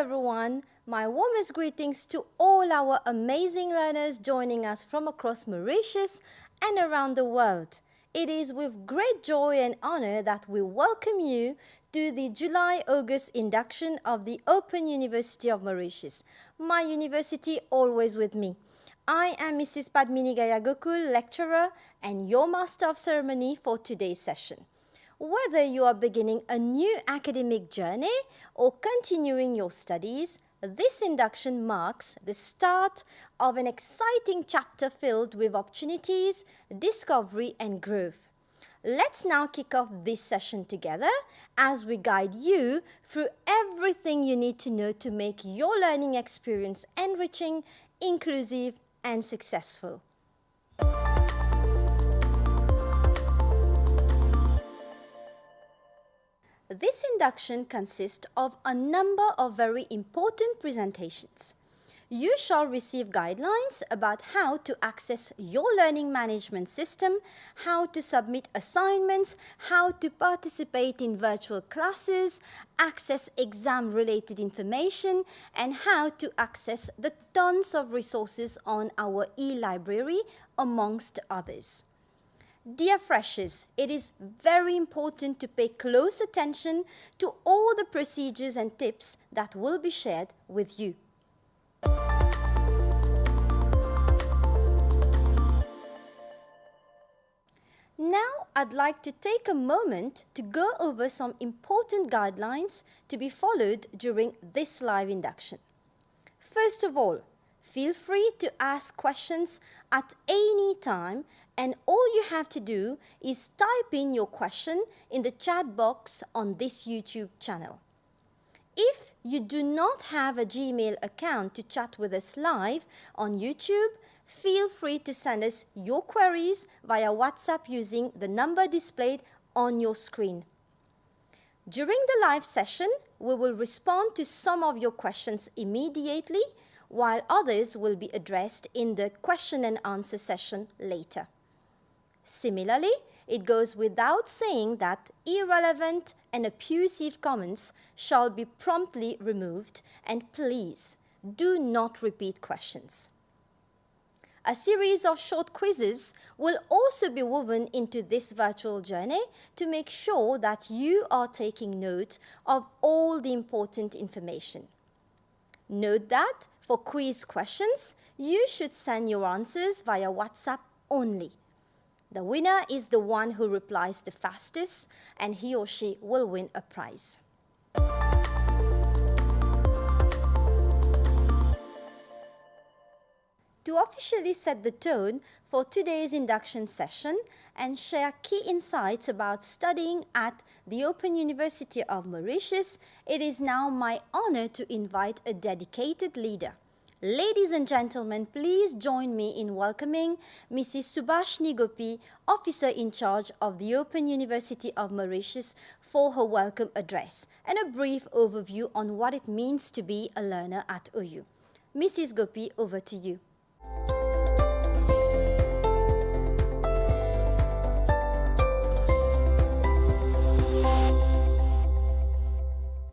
everyone. My warmest greetings to all our amazing learners joining us from across Mauritius and around the world. It is with great joy and honor that we welcome you to the July-August induction of the Open University of Mauritius. My university always with me. I am Mrs. Padmini Gayagokul, lecturer and your Master of Ceremony for today's session. Whether you are beginning a new academic journey or continuing your studies, this induction marks the start of an exciting chapter filled with opportunities, discovery and growth. Let's now kick off this session together as we guide you through everything you need to know to make your learning experience enriching, inclusive and successful. This induction consists of a number of very important presentations. You shall receive guidelines about how to access your learning management system, how to submit assignments, how to participate in virtual classes, access exam-related information, and how to access the tons of resources on our e-library, amongst others. Dear freshers, it is very important to pay close attention to all the procedures and tips that will be shared with you. Now, I'd like to take a moment to go over some important guidelines to be followed during this live induction. First of all, feel free to ask questions at any time, and all you have to do is type in your question in the chat box on this YouTube channel. If you do not have a Gmail account to chat with us live on YouTube, feel free to send us your queries via WhatsApp using the number displayed on your screen. During the live session, we will respond to some of your questions immediately, while others will be addressed in the question and answer session later. Similarly, it goes without saying that irrelevant and abusive comments shall be promptly removed, and please do not repeat questions. A series of short quizzes will also be woven into this virtual journey to make sure that you are taking note of all the important information. Note that for quiz questions, you should send your answers via WhatsApp only. The winner is the one who replies the fastest, and he or she will win a prize. To officially set the tone for today's induction session and share key insights about studying at the Open University of Mauritius, it is now my honor to invite a dedicated leader. Ladies and gentlemen, please join me in welcoming Mrs. Subhashni Gopi, Officer in Charge of the Open University of Mauritius, for her welcome address and a brief overview on what it means to be a learner at OU. Mrs. Gopi, over to you.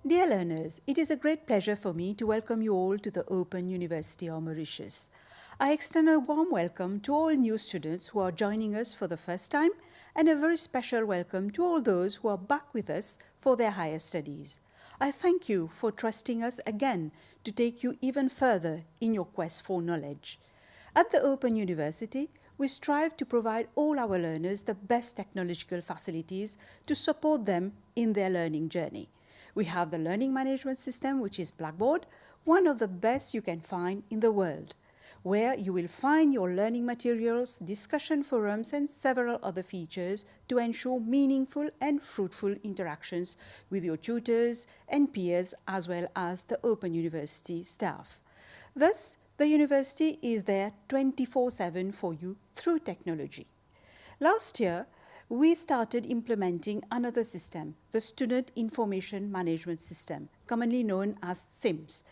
Dear learners, it is a great pleasure for me to welcome you all to the Open University of Mauritius. I extend a warm welcome to all new students who are joining us for the first time, and a very special welcome to all those who are back with us for their higher studies. I thank you for trusting us again to take you even further in your quest for knowledge. At the Open University, we strive to provide all our learners the best technological facilities to support them in their learning journey. We have the learning management system, which is Blackboard, one of the best you can find in the world, where you will find your learning materials, discussion forums, and several other features to ensure meaningful and fruitful interactions with your tutors and peers, as well as the Open University staff. Thus, the university is there 24/7 for you through technology. Last year, we started implementing another system, the Student Information Management System, commonly known as SIMS,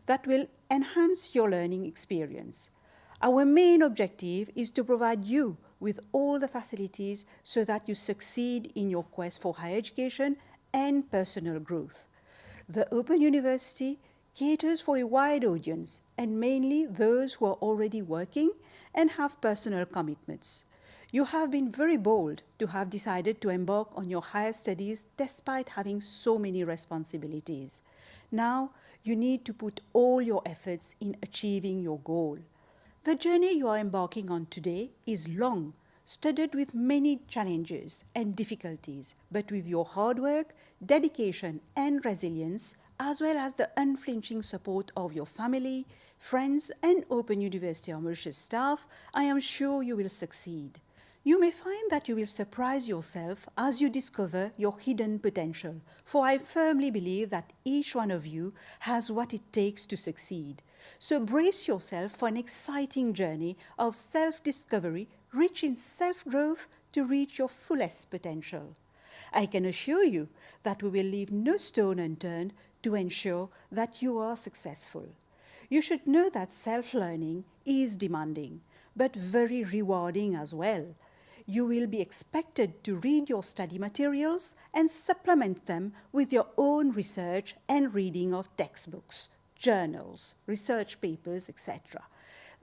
that will enhance your learning experience. Our main objective is to provide you with all the facilities so that you succeed in your quest for higher education and personal growth. The Open University caters for a wide audience and mainly those who are already working and have personal commitments. You have been very bold to have decided to embark on your higher studies despite having so many responsibilities. Now you need to put all your efforts in achieving your goal. The journey you are embarking on today is long, studded with many challenges and difficulties, but with your hard work, dedication and resilience, as well as the unflinching support of your family, friends and Open University of Mauritius staff, I am sure you will succeed. You may find that you will surprise yourself as you discover your hidden potential, for I firmly believe that each one of you has what it takes to succeed. So brace yourself for an exciting journey of self-discovery, rich in self-growth to reach your fullest potential. I can assure you that we will leave no stone unturned to ensure that you are successful. You should know that self-learning is demanding, but very rewarding as well. You will be expected to read your study materials and supplement them with your own research and reading of textbooks, journals, research papers, etc.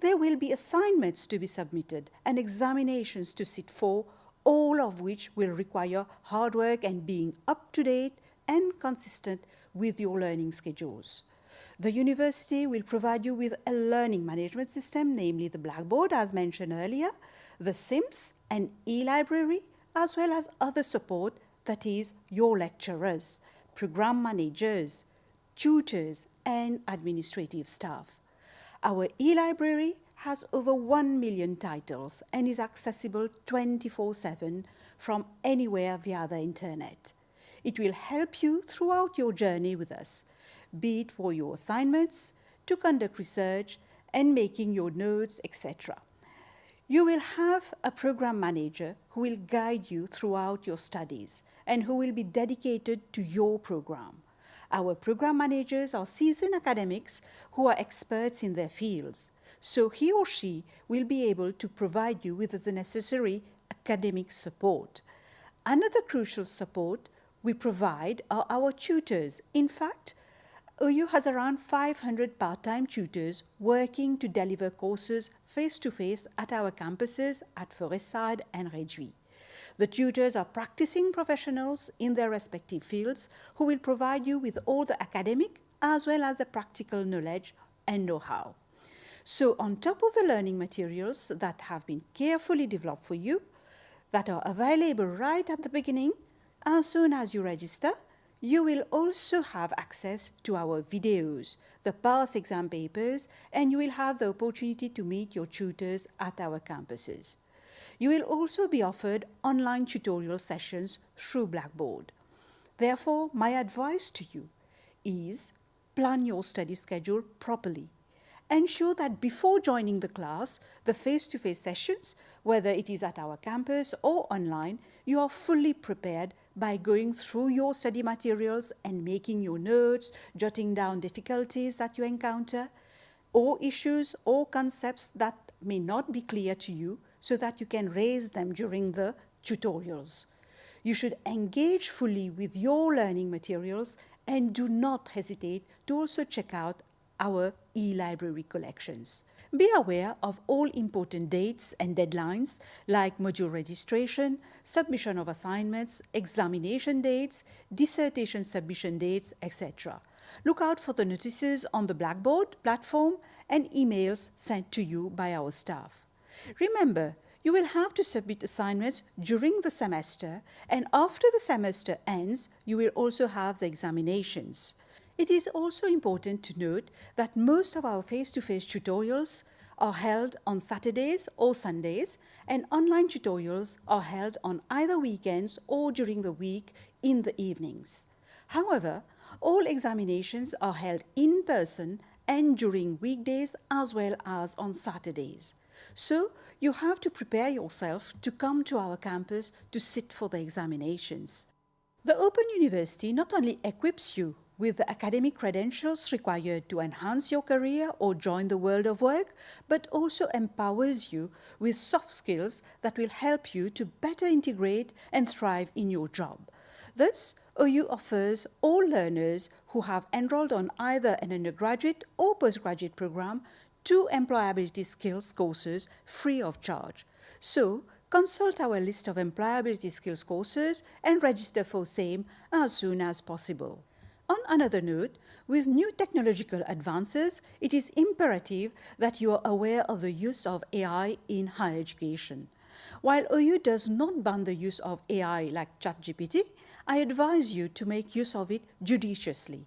There will be assignments to be submitted and examinations to sit for, all of which will require hard work and being up to date and consistent with your learning schedules. The university will provide you with a learning management system, namely the Blackboard as mentioned earlier, the SIMS, an e-library, as well as other support, that is your lecturers, program managers, tutors and administrative staff. Our e-library has over 1 million titles and is accessible 24/7 from anywhere via the internet. It will help you throughout your journey with us, be it for your assignments, to conduct research and making your notes, etc. You will have a program manager who will guide you throughout your studies and who will be dedicated to your program. Our program managers are seasoned academics who are experts in their fields, so he or she will be able to provide you with the necessary academic support. Another crucial support we provide are our tutors. In fact, OU has around 500 part-time tutors working to deliver courses face-to-face at our campuses at Forestside and Réduit. The tutors are practicing professionals in their respective fields who will provide you with all the academic as well as the practical knowledge and know-how. So on top of the learning materials that have been carefully developed for you, that are available right at the beginning, as soon as you register, you will also have access to our videos, the past exam papers, and you will have the opportunity to meet your tutors at our campuses. You will also be offered online tutorial sessions through Blackboard. Therefore, my advice to you is plan your study schedule properly. Ensure that before joining the class, the face-to-face sessions, whether it is at our campus or online, you are fully prepared by going through your study materials and making your notes, jotting down difficulties that you encounter, or issues or concepts that may not be clear to you so that you can raise them during the tutorials. You should engage fully with your learning materials and do not hesitate to also check out our e-library collections. Be aware of all important dates and deadlines like module registration, submission of assignments, examination dates, dissertation submission dates, etc. Look out for the notices on the Blackboard platform and emails sent to you by our staff. Remember, you will have to submit assignments during the semester, and after the semester ends, you will also have the examinations. It is also important to note that most of our face-to-face tutorials are held on Saturdays or Sundays, and online tutorials are held on either weekends or during the week in the evenings. However, all examinations are held in person and during weekdays as well as on Saturdays. So you have to prepare yourself to come to our campus to sit for the examinations. The Open University not only equips you with the academic credentials required to enhance your career or join the world of work, but also empowers you with soft skills that will help you to better integrate and thrive in your job. Thus, OU offers all learners who have enrolled on either an undergraduate or postgraduate program 2 employability skills courses free of charge. So, consult our list of employability skills courses and register for same as soon as possible. On another note, with new technological advances, it is imperative that you are aware of the use of AI in higher education. While OU does not ban the use of AI like ChatGPT, I advise you to make use of it judiciously.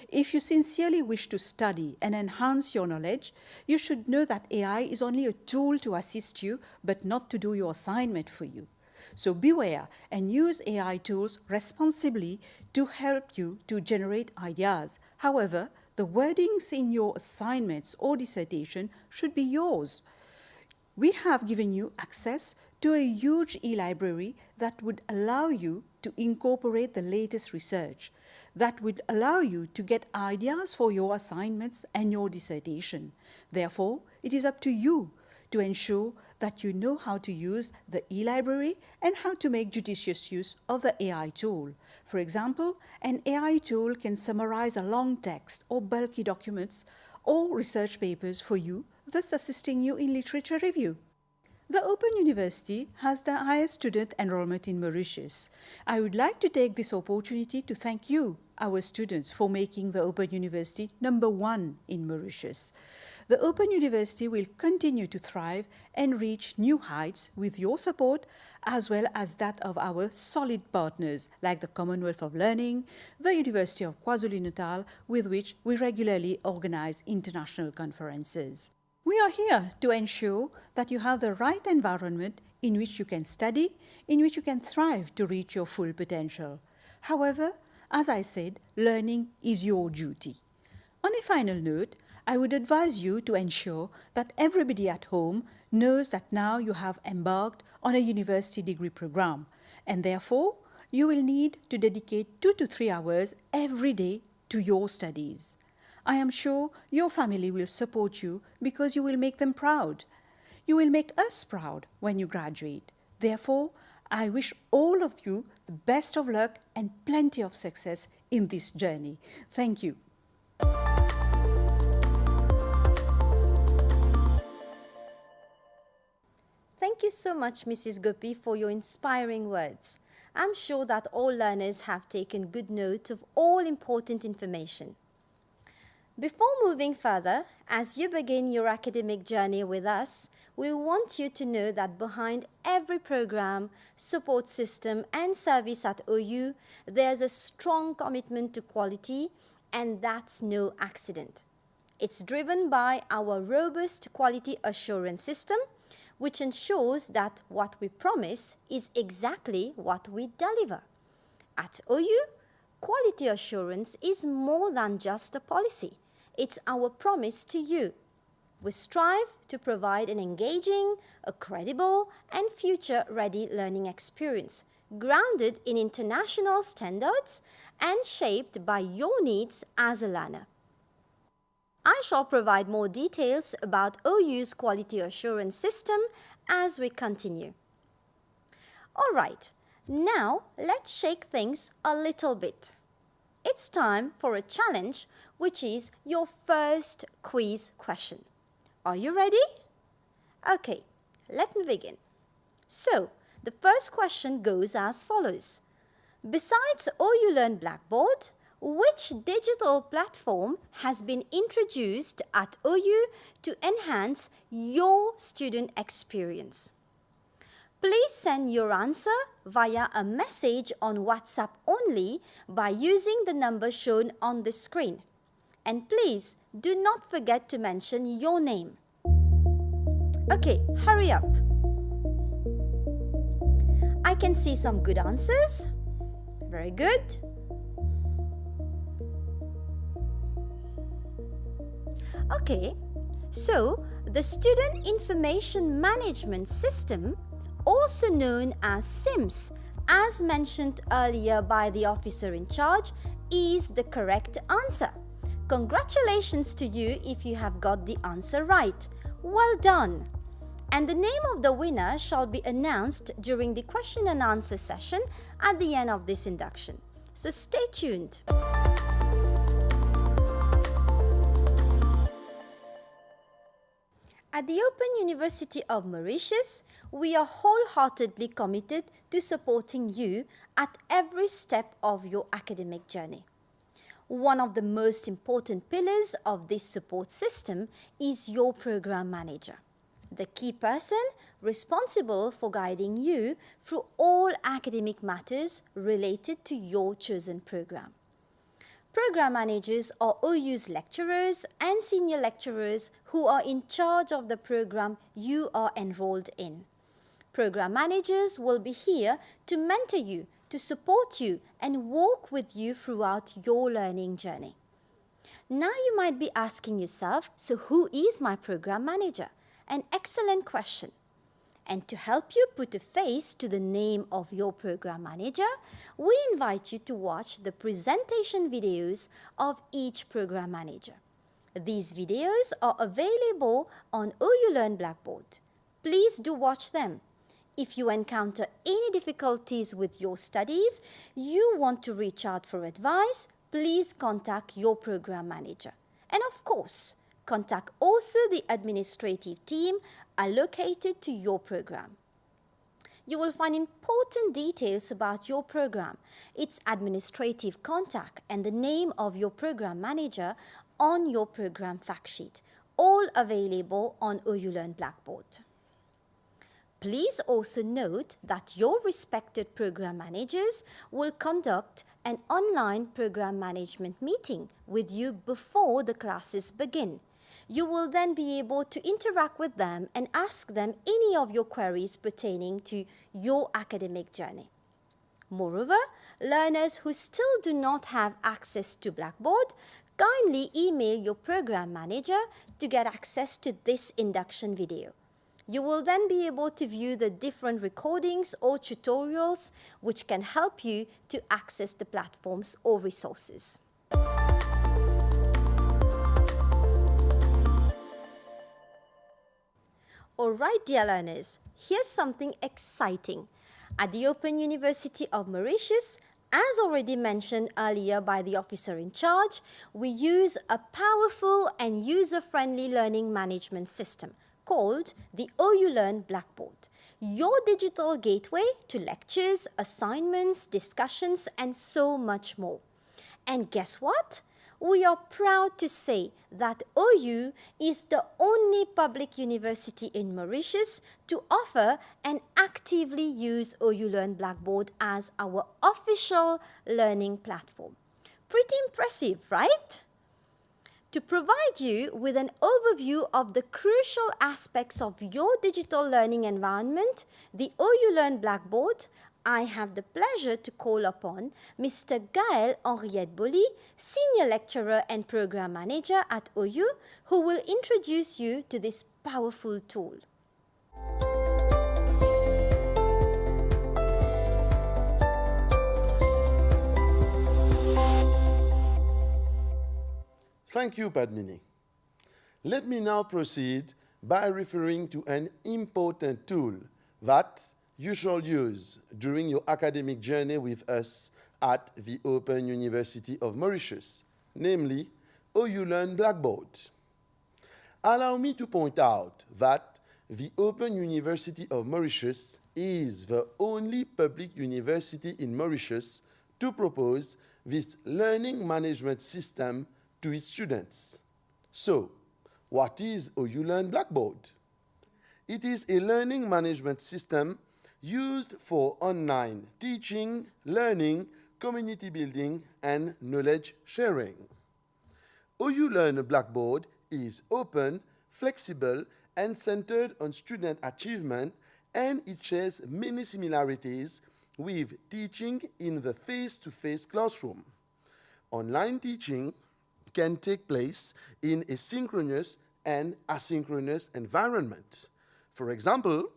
If you sincerely wish to study and enhance your knowledge, you should know that AI is only a tool to assist you, but not to do your assignment for you. So beware and use AI tools responsibly to help you to generate ideas. However, the wordings in your assignments or dissertation should be yours. We have given you access to a huge e-library that would allow you to incorporate the latest research, that would allow you to get ideas for your assignments and your dissertation. Therefore, it is up to you to ensure that you know how to use the e-library and how to make judicious use of the AI tool. For example, an AI tool can summarize a long text or bulky documents or research papers for you, thus assisting you in literature review. The Open University has the highest student enrollment in Mauritius. I would like to take this opportunity to thank you, our students, for making the Open University #1 in Mauritius. The Open University will continue to thrive and reach new heights with your support, as well as that of our solid partners like the Commonwealth of Learning, the University of KwaZulu-Natal, with which we regularly organize international conferences. We are here to ensure that you have the right environment in which you can study, in which you can thrive to reach your full potential. However, as I said, learning is your duty. On a final note, I would advise you to ensure that everybody at home knows that now you have embarked on a university degree program, and therefore you will need to dedicate 2 to 3 hours every day to your studies. I am sure your family will support you because you will make them proud. You will make us proud when you graduate. Therefore, I wish all of you the best of luck and plenty of success in this journey. Thank you. Thank you so much, Mrs. Gopi, for your inspiring words. I'm sure that all learners have taken good note of all important information. Before moving further, as you begin your academic journey with us, we want you to know that behind every program, support system and service at OU, there's a strong commitment to quality, and that's no accident. It's driven by our robust quality assurance system, which ensures that what we promise is exactly what we deliver. At OU, quality assurance is more than just a policy. It's our promise to you. We strive to provide an engaging, a credible, and future-ready learning experience, grounded in international standards and shaped by your needs as a learner. I shall provide more details about OU's quality assurance system as we continue. All right, now let's shake things a little bit. It's time for a challenge, which is your first quiz question. Are you ready? Okay, let me begin. So, the first question goes as follows. Besides OU Learn Blackboard, which digital platform has been introduced at OU to enhance your student experience? Please send your answer via a message on WhatsApp only by using the number shown on the screen. And please do not forget to mention your name. Okay, hurry up. I can see some good answers. Very good. Okay, so the Student Information Management System, also known as SIMS, as mentioned earlier by the officer in charge, is the correct answer. Congratulations to you if you have got the answer right. Well done. and the name of the winner shall be announced during the question and answer session at the end of this induction. So stay tuned. At the Open University of Mauritius, we are wholeheartedly committed to supporting you at every step of your academic journey. One of the most important pillars of this support system is your program manager, the key person responsible for guiding you through all academic matters related to your chosen program. Program managers are OU's lecturers and senior lecturers who are in charge of the program you are enrolled in. Program managers will be here to mentor you, to support you, and walk with you throughout your learning journey. Now you might be asking yourself, so who is my program manager? An excellent question. And to help you put a face to the name of your program manager, we invite you to watch the presentation videos of each program manager. These videos are available on OU Learn Blackboard. Please do watch them. If you encounter any difficulties with your studies, you want to reach out for advice, please contact your program manager. And of course, contact also the administrative team allocated to your program. You will find important details about your program, its administrative contact, and the name of your program manager on your program fact sheet, all available on OU Learn Blackboard. Please also note that your respected program managers will conduct an online program management meeting with you before the classes begin. You will then be able to interact with them and ask them any of your queries pertaining to your academic journey. Moreover, learners who still do not have access to Blackboard, kindly email your program manager to get access to this induction video. You will then be able to view the different recordings or tutorials which can help you to access the platforms or resources. Alright, dear learners, here's something exciting. At the Open University of Mauritius, as already mentioned earlier by the officer in charge, we use a powerful and user-friendly learning management system called the OU Learn Blackboard, your digital gateway to lectures, assignments, discussions, and so much more. And guess what? We are proud to say that OU is the only public university in Mauritius to offer and actively use OU Learn Blackboard as our official learning platform. Pretty impressive, right? To provide you with an overview of the crucial aspects of your digital learning environment, the OU Learn Blackboard, I have the pleasure to call upon Mr. Gaël Henriette Bolly, Senior Lecturer and Program Manager at OU, who will introduce you to this powerful tool. Thank you, Padmini. Let me now proceed by referring to an important tool that you shall use during your academic journey with us at the Open University of Mauritius, namely OU Learn Blackboard. Allow me to point out that the Open University of Mauritius is the only public university in Mauritius to propose this learning management system to its students. So, what is OU Learn Blackboard? It is a learning management system used for online teaching, learning, community building, and knowledge sharing. OU Learn Blackboard is open, flexible, and centered on student achievement, and it shares many similarities with teaching in the face-to-face classroom. Online teaching can take place in a synchronous and asynchronous environment. For example,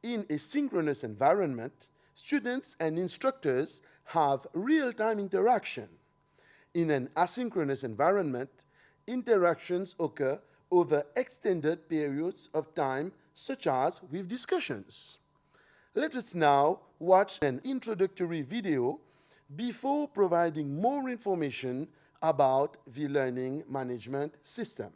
in a synchronous environment, students and instructors have real-time interaction. In an asynchronous environment, interactions occur over extended periods of time such as with discussions. Let us now watch an introductory video before providing more information about the learning management system.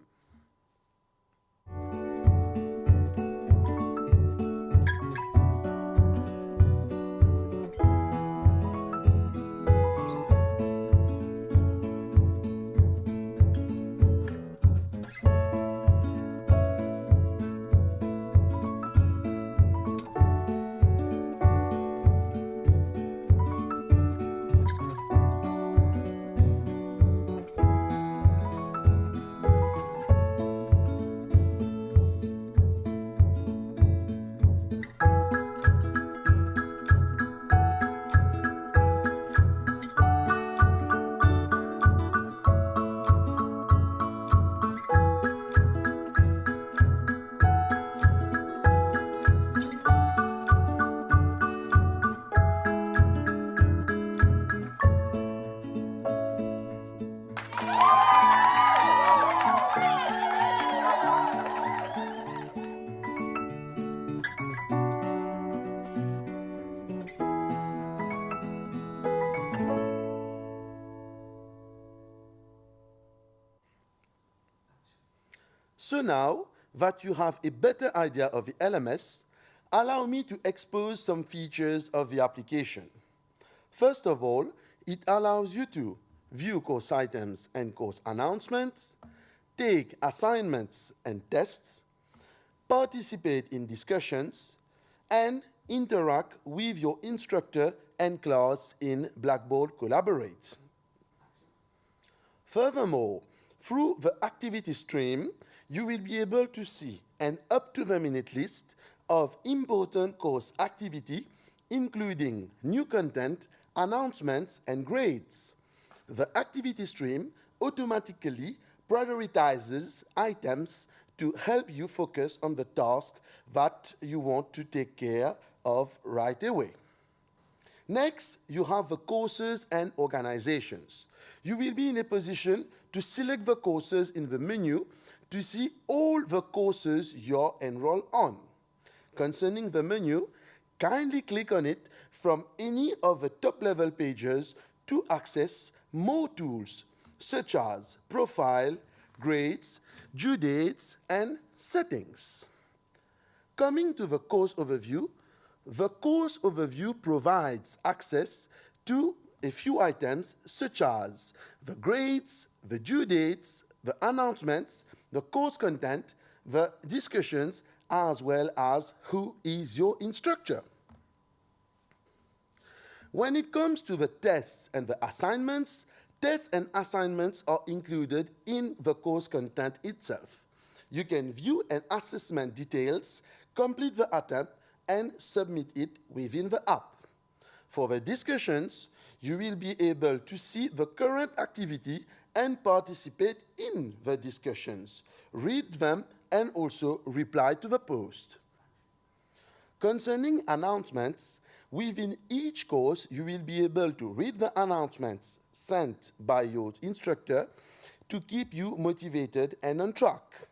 So now that you have a better idea of the LMS, allow me to expose some features of the application. First of all, it allows you to view course items and course announcements, take assignments and tests, participate in discussions, and interact with your instructor and class in Blackboard Collaborate. Furthermore, through the activity stream, you will be able to see an up-to-the-minute list of important course activity, including new content, announcements, and grades. The activity stream automatically prioritizes items to help you focus on the task that you want to take care of right away. Next, you have the courses and organizations. You will be in a position to select the courses in the menu to see all the courses you're enrolled on. Concerning the menu, kindly click on it from any of the top-level pages to access more tools such as profile, grades, due dates, and settings. Coming to the course overview provides access to a few items such as the grades, the due dates, the announcements, the course content, the discussions, as well as who is your instructor. When it comes to the tests and the assignments, tests and assignments are included in the course content itself. You can view and assessment details, complete the attempt, and submit it within the app. For the discussions, you will be able to see the current activity and participate in the discussions, read them, and also reply to the post. Concerning announcements, within each course, you will be able to read the announcements sent by your instructor to keep you motivated and on track.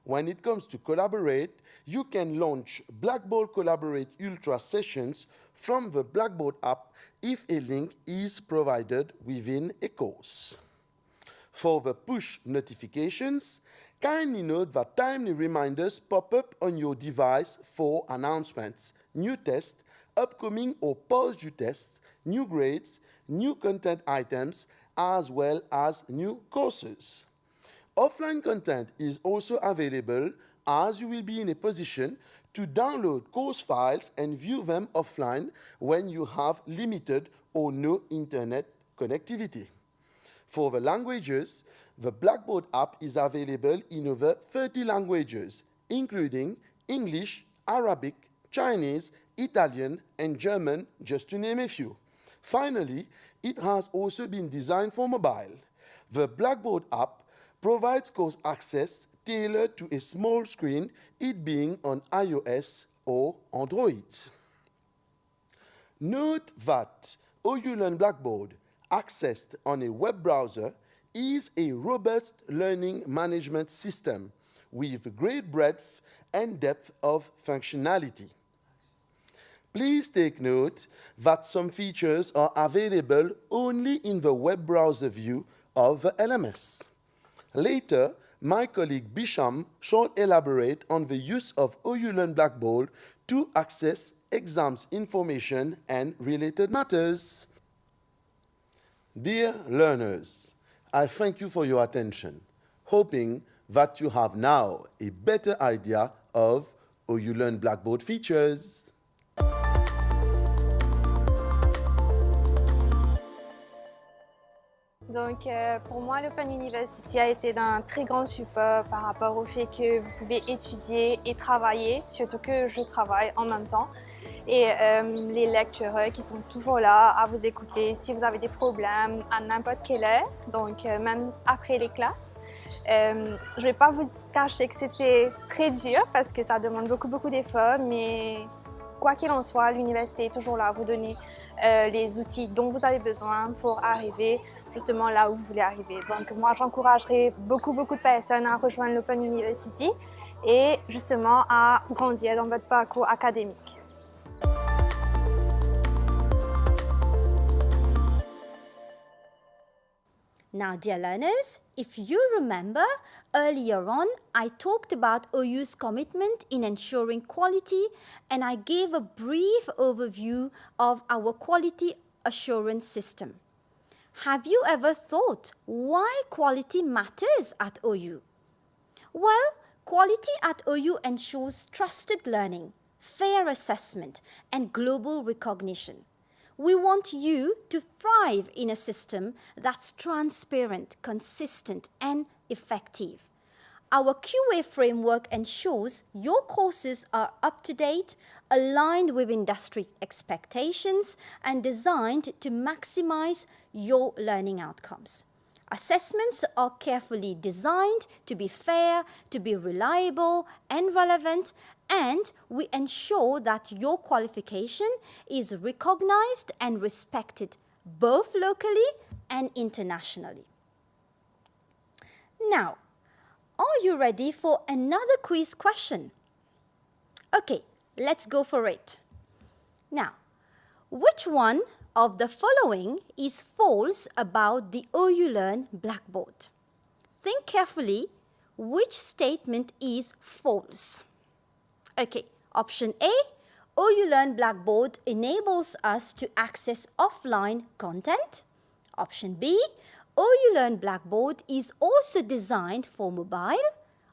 When it comes to Collaborate, you can launch Blackboard Collaborate Ultra sessions from the Blackboard app if a link is provided within a course. For the push notifications, kindly note that timely reminders pop up on your device for announcements, new tests, upcoming or past-due tests, new grades, new content items, as well as new courses. Offline content is also available, as you will be in a position to download course files and view them offline when you have limited or no internet connectivity. For the languages, the Blackboard app is available in over 30 languages, including English, Arabic, Chinese, Italian, and German, just to name a few. Finally, it has also been designed for mobile. The Blackboard app provides course access tailored to a small screen, it being on iOS or Android. Note that OU Learn Blackboard, accessed on a web browser, is a robust learning management system with great breadth and depth of functionality. Please take note that some features are available only in the web browser view of the LMS. Later, my colleague Bisham shall elaborate on the use of OU Learn Blackboard to access exams information and related matters. Dear learners, I thank you for your attention, hoping that you have now a better idea of OU Learn Blackboard features. Donc, pour moi, l'Open University a été d'un très grand support par rapport au fait que vous pouvez étudier et travailler, surtout que je travaille en même temps. Et les lectureurs qui sont toujours là à vous écouter si vous avez des problèmes à n'importe quelle heure, donc même après les classes. Je ne vais pas vous cacher que c'était très dur parce que ça demande beaucoup d'efforts, mais quoi qu'il en soit, l'université est toujours là à vous donner les outils dont vous avez besoin pour arriver justement là où vous voulez arriver. Donc moi, j'encouragerais beaucoup de personnes à rejoindre l'Open University et justement à grandir dans votre parcours académique. Now, dear learners, if you remember, earlier on, I talked about OU's commitment in ensuring quality, and I gave a brief overview of our quality assurance system. Have you ever thought why quality matters at OU? Well, quality at OU ensures trusted learning, fair assessment, and global recognition. We want you to thrive in a system that's transparent, consistent, and effective. Our QA framework ensures your courses are up to date, aligned with industry expectations, and designed to maximize your learning outcomes. Assessments are carefully designed to be fair, to be reliable and relevant, and we ensure that your qualification is recognized and respected both locally and internationally. Now, are you ready for another quiz question? Okay, let's go for it. Now, which one of the following is false about the OU Learn Blackboard? Think carefully which statement is false. Okay, option A, OU Learn Blackboard enables us to access offline content. Option B, OU Learn Blackboard is also designed for mobile.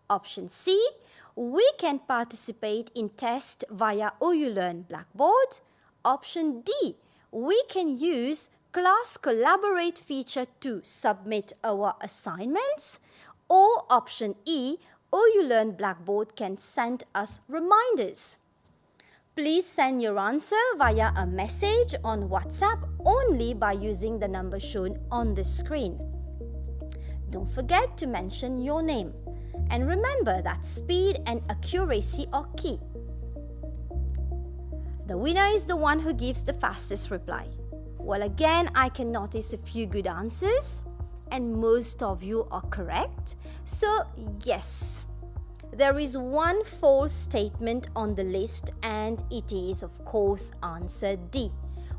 Option C, we can participate in tests via OU Learn Blackboard. Option D, we can use Class Collaborate feature to submit our assignments. Or option E, OU Learn Blackboard can send us reminders. Please send your answer via a message on WhatsApp only by using the number shown on the screen. Don't forget to mention your name. And remember that speed and accuracy are key. The winner is the one who gives the fastest reply. Well, again, I can notice a few good answers, and most of you are correct. So, yes, there is one false statement on the list, and it is, of course, answer D.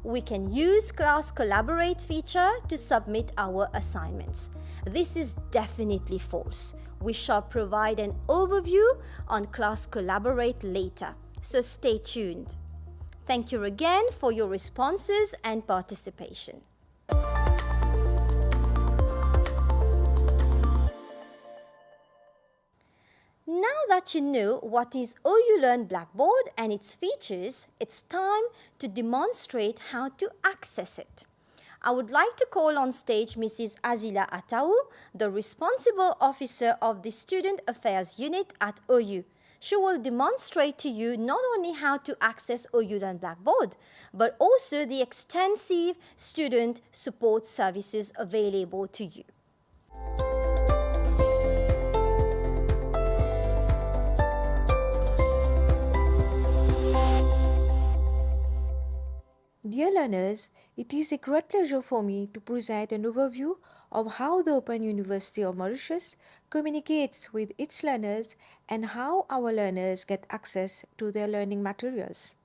We can use Class Collaborate feature to submit our assignments. This is definitely false. We shall provide an overview on Class Collaborate later, so stay tuned. Thank you again for your responses and participation. Now that you know what is OU Learn Blackboard and its features, it's time to demonstrate how to access it. I would like to call on stage Mrs. Azila Atau, the responsible officer of the Student Affairs Unit at OU. She will demonstrate to you not only how to access OU Learn Blackboard, but also the extensive student support services available to you. Dear learners, it is a great pleasure for me to present an overview of how the Open University of Mauritius communicates with its learners and how our learners get access to their learning materials.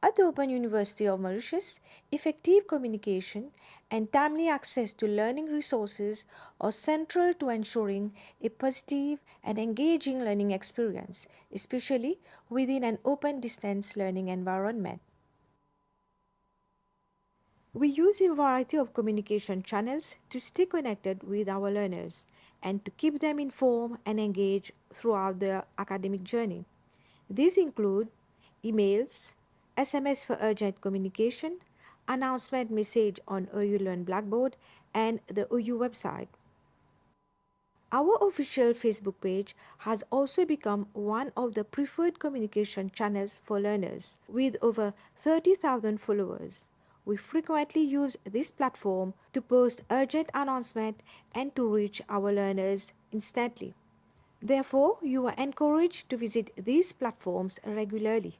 At the Open University of Mauritius, effective communication and timely access to learning resources are central to ensuring a positive and engaging learning experience, especially within an open distance learning environment. We use a variety of communication channels to stay connected with our learners and to keep them informed and engaged throughout their academic journey. These include emails, SMS for urgent communication, announcement message on OU Learn Blackboard, and the OU website. Our official Facebook page has also become one of the preferred communication channels for learners, with over 30,000 followers. We frequently use this platform to post urgent announcements and to reach our learners instantly. Therefore, you are encouraged to visit these platforms regularly.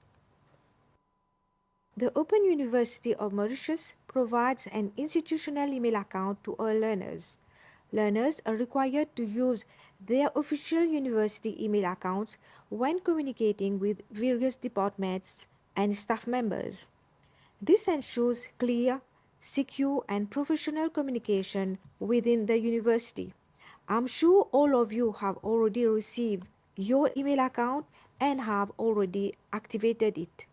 The Open University of Mauritius provides an institutional email account to all learners. Learners are required to use their official university email accounts when communicating with various departments and staff members. This ensures clear, secure, and professional communication within the university. I'm sure all of you have already received your email account and have already activated it.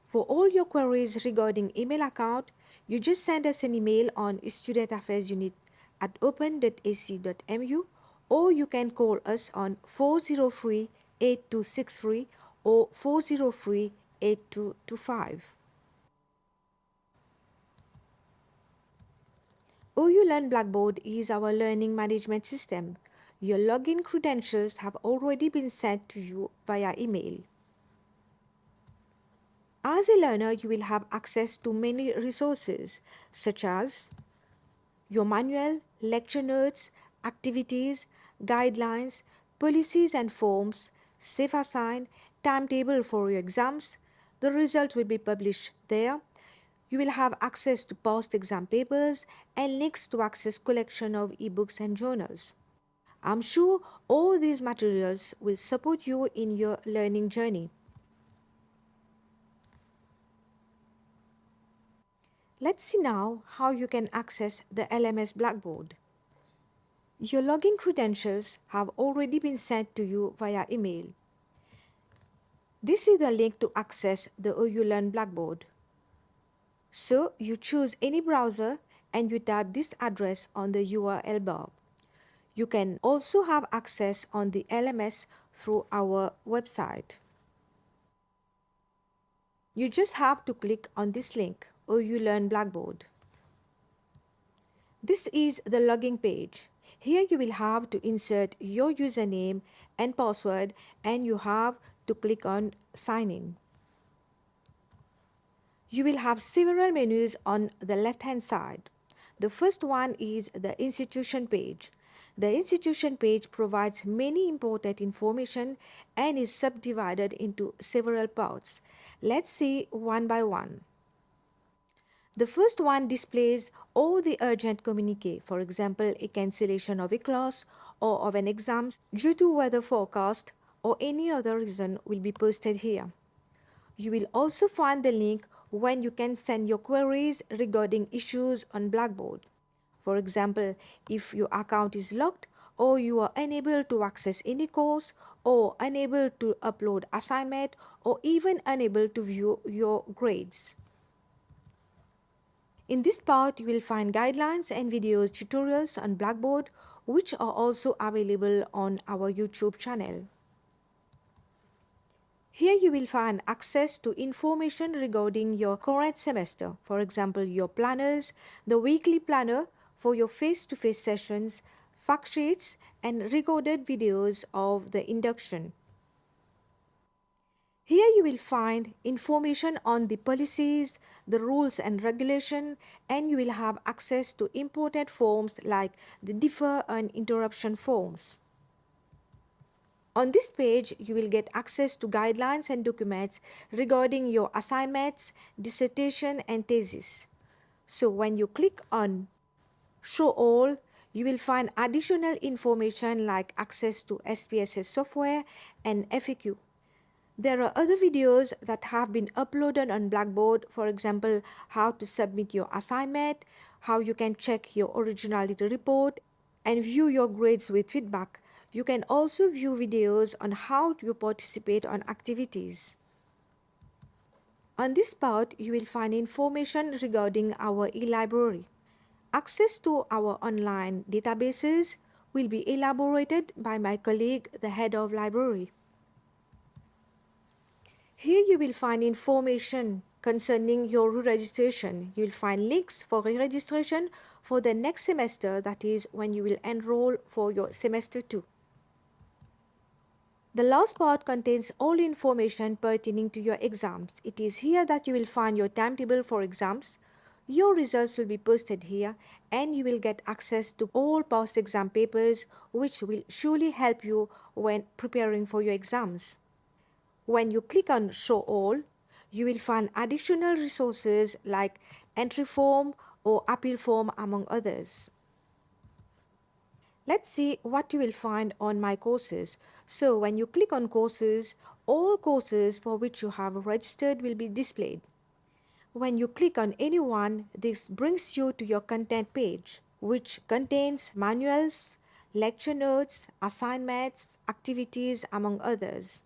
For all your queries regarding email account, you just send us an email on Student Affairs Unit at open.ac.mu, or you can call us on 403-8263 or 403-8225. OU Learn Blackboard is our learning management system. Your login credentials have already been sent to you via email. As a learner, you will have access to many resources such as your manual, lecture notes, activities, guidelines, policies and forms, safe assign, timetable for your exams. The results will be published there. You will have access to past exam papers and links to access collection of ebooks and journals. I'm sure all these materials will support you in your learning journey. Let's see now how you can access the LMS Blackboard. Your login credentials have already been sent to you via email. This is the link to access the OU Learn Blackboard. So you choose any browser and you type this address on the URL bar. You can also have access on the LMS through our website. You just have to click on this link, OU Learn Blackboard. This is the login page. Here you will have to insert your username and password, and you have to click on sign in. You will have several menus on the left hand side. The first one is the institution page. The institution page provides many important information and is subdivided into several parts. Let's see one by one. The first one displays all the urgent communique, for example, a cancellation of a class or of an exam due to weather forecast or any other reason will be posted here. You will also find the link when you can send your queries regarding issues on Blackboard. For example, if your account is locked or you are unable to access any course or unable to upload assignment or even unable to view your grades. In this part, you will find guidelines and videos tutorials on Blackboard, which are also available on our YouTube channel. Here you will find access to information regarding your current semester, for example, your planners, the weekly planner for your face-to-face sessions, fact sheets, and recorded videos of the induction. Here you will find information on the policies, the rules and regulation, and you will have access to important forms like the defer and interruption forms. On this page, you will get access to guidelines and documents regarding your assignments, dissertation, and thesis. So when you click on Show All, you will find additional information like access to SPSS software and FAQ. There are other videos that have been uploaded on Blackboard, for example, how to submit your assignment, how you can check your originality report, and view your grades with feedback. You can also view videos on how to participate on activities. On this part, you will find information regarding our e-library. Access to our online databases will be elaborated by my colleague, the head of library. Here you will find information concerning your re-registration. You will find links for re-registration for the next semester, that is when you will enroll for your semester 2. The last part contains all information pertaining to your exams. It is here that you will find your timetable for exams. Your results will be posted here and you will get access to all past exam papers, which will surely help you when preparing for your exams. When you click on Show All, you will find additional resources like entry form or appeal form, among others. Let's see what you will find on My Courses. So when you click on Courses, all courses for which you have registered will be displayed. When you click on any one, this brings you to your content page, which contains manuals, lecture notes, assignments, activities, among others.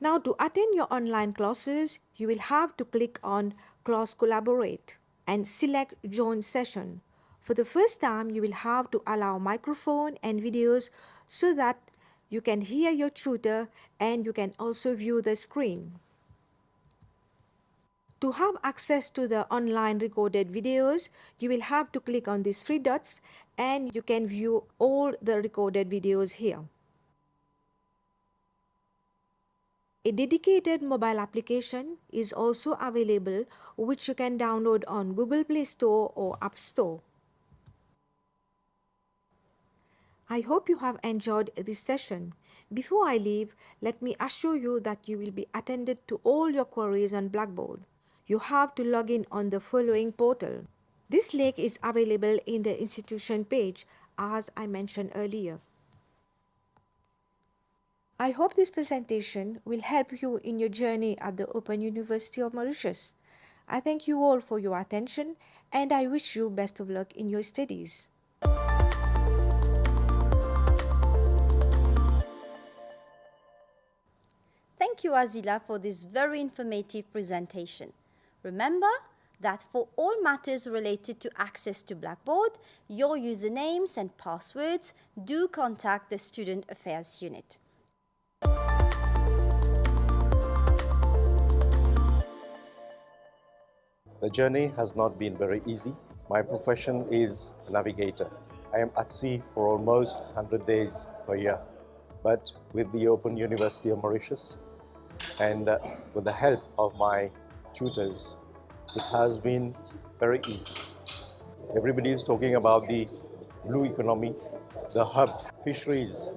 Now to attend your online classes, you will have to click on Class Collaborate and select Join Session. For the first time, you will have to allow microphone and videos so that you can hear your tutor and you can also view the screen. To have access to the online recorded videos, you will have to click on these three dots and you can view all the recorded videos here. A dedicated mobile application is also available, which you can download on Google Play Store or App Store. I hope you have enjoyed this session. Before I leave, let me assure you that you will be attended to all your queries on Blackboard. You have to log in on the following portal. This link is available in the institution page, as I mentioned earlier. I hope this presentation will help you in your journey at the Open University of Mauritius. I thank you all for your attention and I wish you best of luck in your studies. Thank you, Azila, for this very informative presentation. Remember that for all matters related to access to Blackboard, your usernames and passwords, do contact the Student Affairs Unit. The journey has not been very easy. My profession is a navigator. I am at sea for almost 100 days per year. But with the Open University of Mauritius and with the help of my tutors, it has been very easy. Everybody is talking about the blue economy, the hub, fisheries,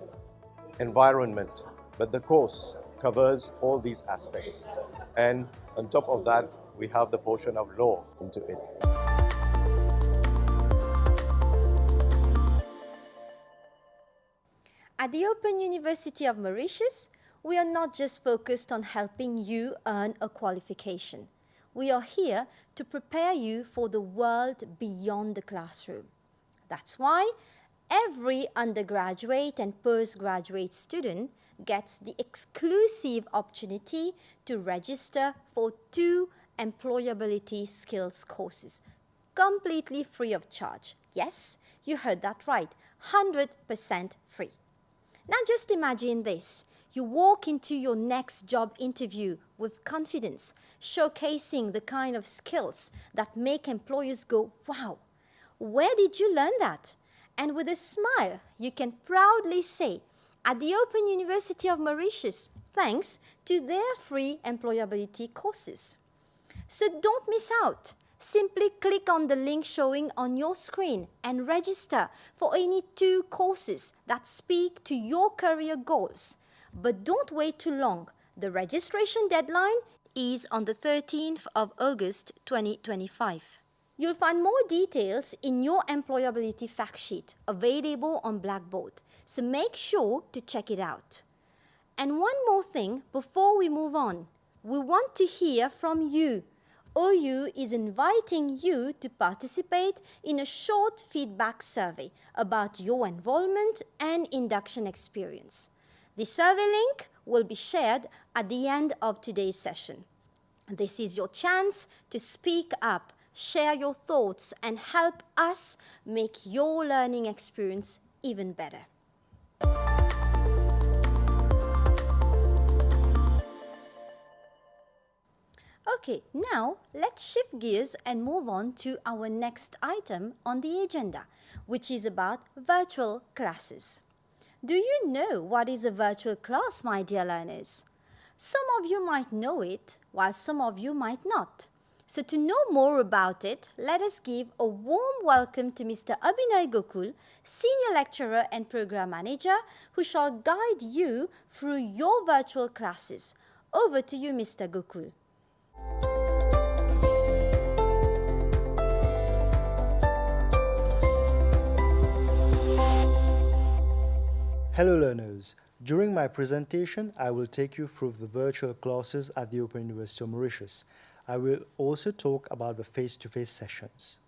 environment, but the course covers all these aspects. And on top of that, we have the portion of law into it. At the Open University of Mauritius, we are not just focused on helping you earn a qualification. We are here to prepare you for the world beyond the classroom. That's why every undergraduate and postgraduate student gets the exclusive opportunity to register for 2 employability skills courses, completely free of charge. Yes, you heard that right, 100% free. Now just imagine this. You walk into your next job interview with confidence, showcasing the kind of skills that make employers go, wow, where did you learn that? And with a smile, you can proudly say, at the Open University of Mauritius, thanks to their free employability courses. So don't miss out. Simply click on the link showing on your screen and register for any 2 courses that speak to your career goals. But don't wait too long. The registration deadline is on the 13th of August 2025. You'll find more details in your employability fact sheet available on Blackboard, so make sure to check it out. And one more thing before we move on, we want to hear from you. OU is inviting you to participate in a short feedback survey about your enrollment and induction experience. The survey link will be shared at the end of today's session. This is your chance to speak up, share your thoughts, and help us make your learning experience even better. Okay, now let's shift gears and move on to our next item on the agenda, which is about virtual classes. Do you know what is a virtual class, my dear learners? Some of you might know it, while some of you might not. So to know more about it, let us give a warm welcome to Mr. Abhinay Gokul, Senior Lecturer and Program Manager, who shall guide you through your virtual classes. Over to you, Mr. Gokul. Hello learners, during my presentation I will take you through the virtual classes at the Open University of Mauritius. I will also talk about the face-to-face sessions.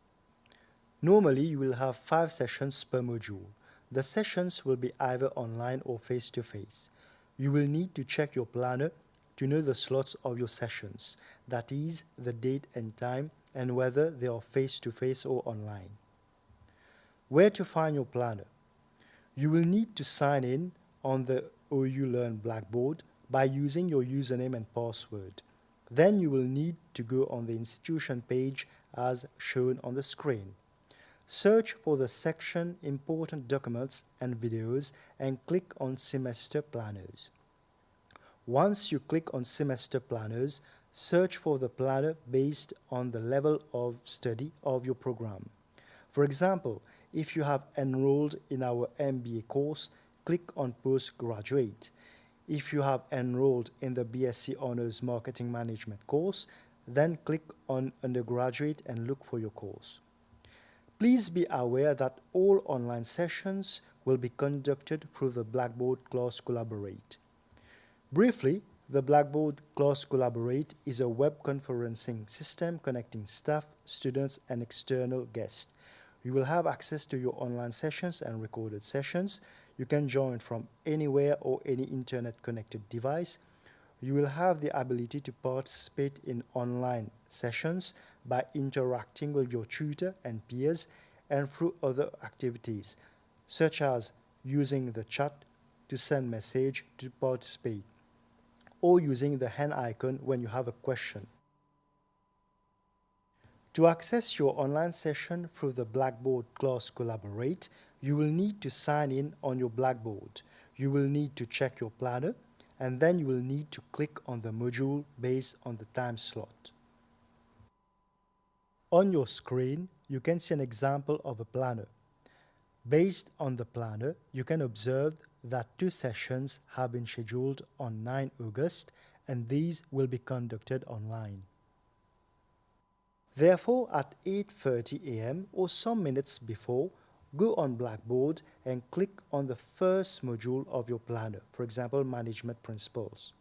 Normally you will have 5 sessions per module. The sessions will be either online or face-to-face. You will need to check your planner to know the slots of your sessions, that is, the date and time, and whether they are face-to-face or online. Where to find your planner? You will need to sign in on the OU Learn Blackboard by using your username and password. Then you will need to go on the institution page as shown on the screen. Search for the section Important Documents and Videos and click on Semester Planners. Once you click on Semester Planners, search for the planner based on the level of study of your program. For example, if you have enrolled in our MBA course, click on Postgraduate. If you have enrolled in the BSc Honours Marketing Management course, then click on Undergraduate and look for your course. Please be aware that all online sessions will be conducted through the Blackboard Class Collaborate. Briefly, the Blackboard Class Collaborate is a web conferencing system connecting staff, students, and external guests. You will have access to your online sessions and recorded sessions. You can join from anywhere or any internet-connected device. You will have the ability to participate in online sessions by interacting with your tutor and peers and through other activities, such as using the chat to send message to participate, or using the hand icon when you have a question. To access your online session through the Blackboard Class Collaborate, you will need to sign in on your Blackboard. You will need to check your planner, and then you will need to click on the module based on the time slot. On your screen, you can see an example of a planner. Based on the planner, you can observe that 2 sessions have been scheduled on 9 August, and these will be conducted online. Therefore, at 8:30 a.m. or some minutes before, go on Blackboard and click on the first module of your planner, for example, Management Principles.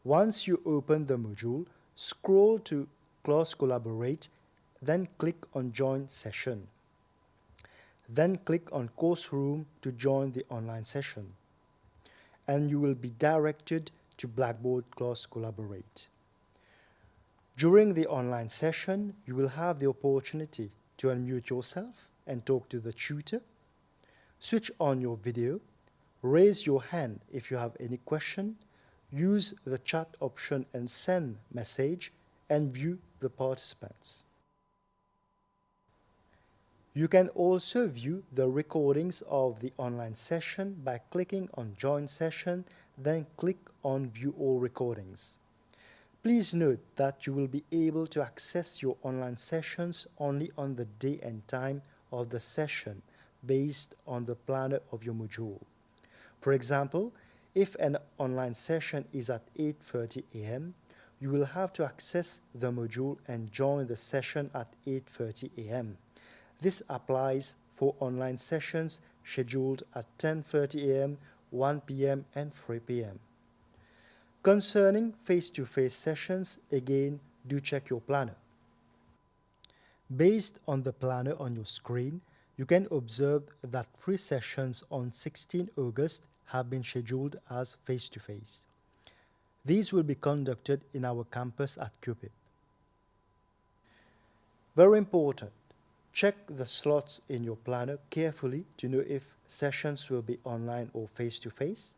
Once you open the module, scroll to Class Collaborate, then click on Join Session. Then click on Course Room to join the online session, and you will be directed to Blackboard Class Collaborate. During the online session, you will have the opportunity to unmute yourself and talk to the tutor, switch on your video, raise your hand if you have any question, use the chat option and send message, and view the participants. You can also view the recordings of the online session by clicking on Join Session, then click on View All Recordings. Please note that you will be able to access your online sessions only on the day and time of the session based on the planner of your module. For example, if an online session is at 8:30 a.m., you will have to access the module and join the session at 8:30 a.m. This applies for online sessions scheduled at 10:30 a.m., 1 p.m. and 3 p.m. Concerning face-to-face sessions, again, do check your planner. Based on the planner on your screen, you can observe that 3 sessions on 16 August have been scheduled as face-to-face. These will be conducted in our campus at QPIP. Very important, check the slots in your planner carefully to know if sessions will be online or face-to-face.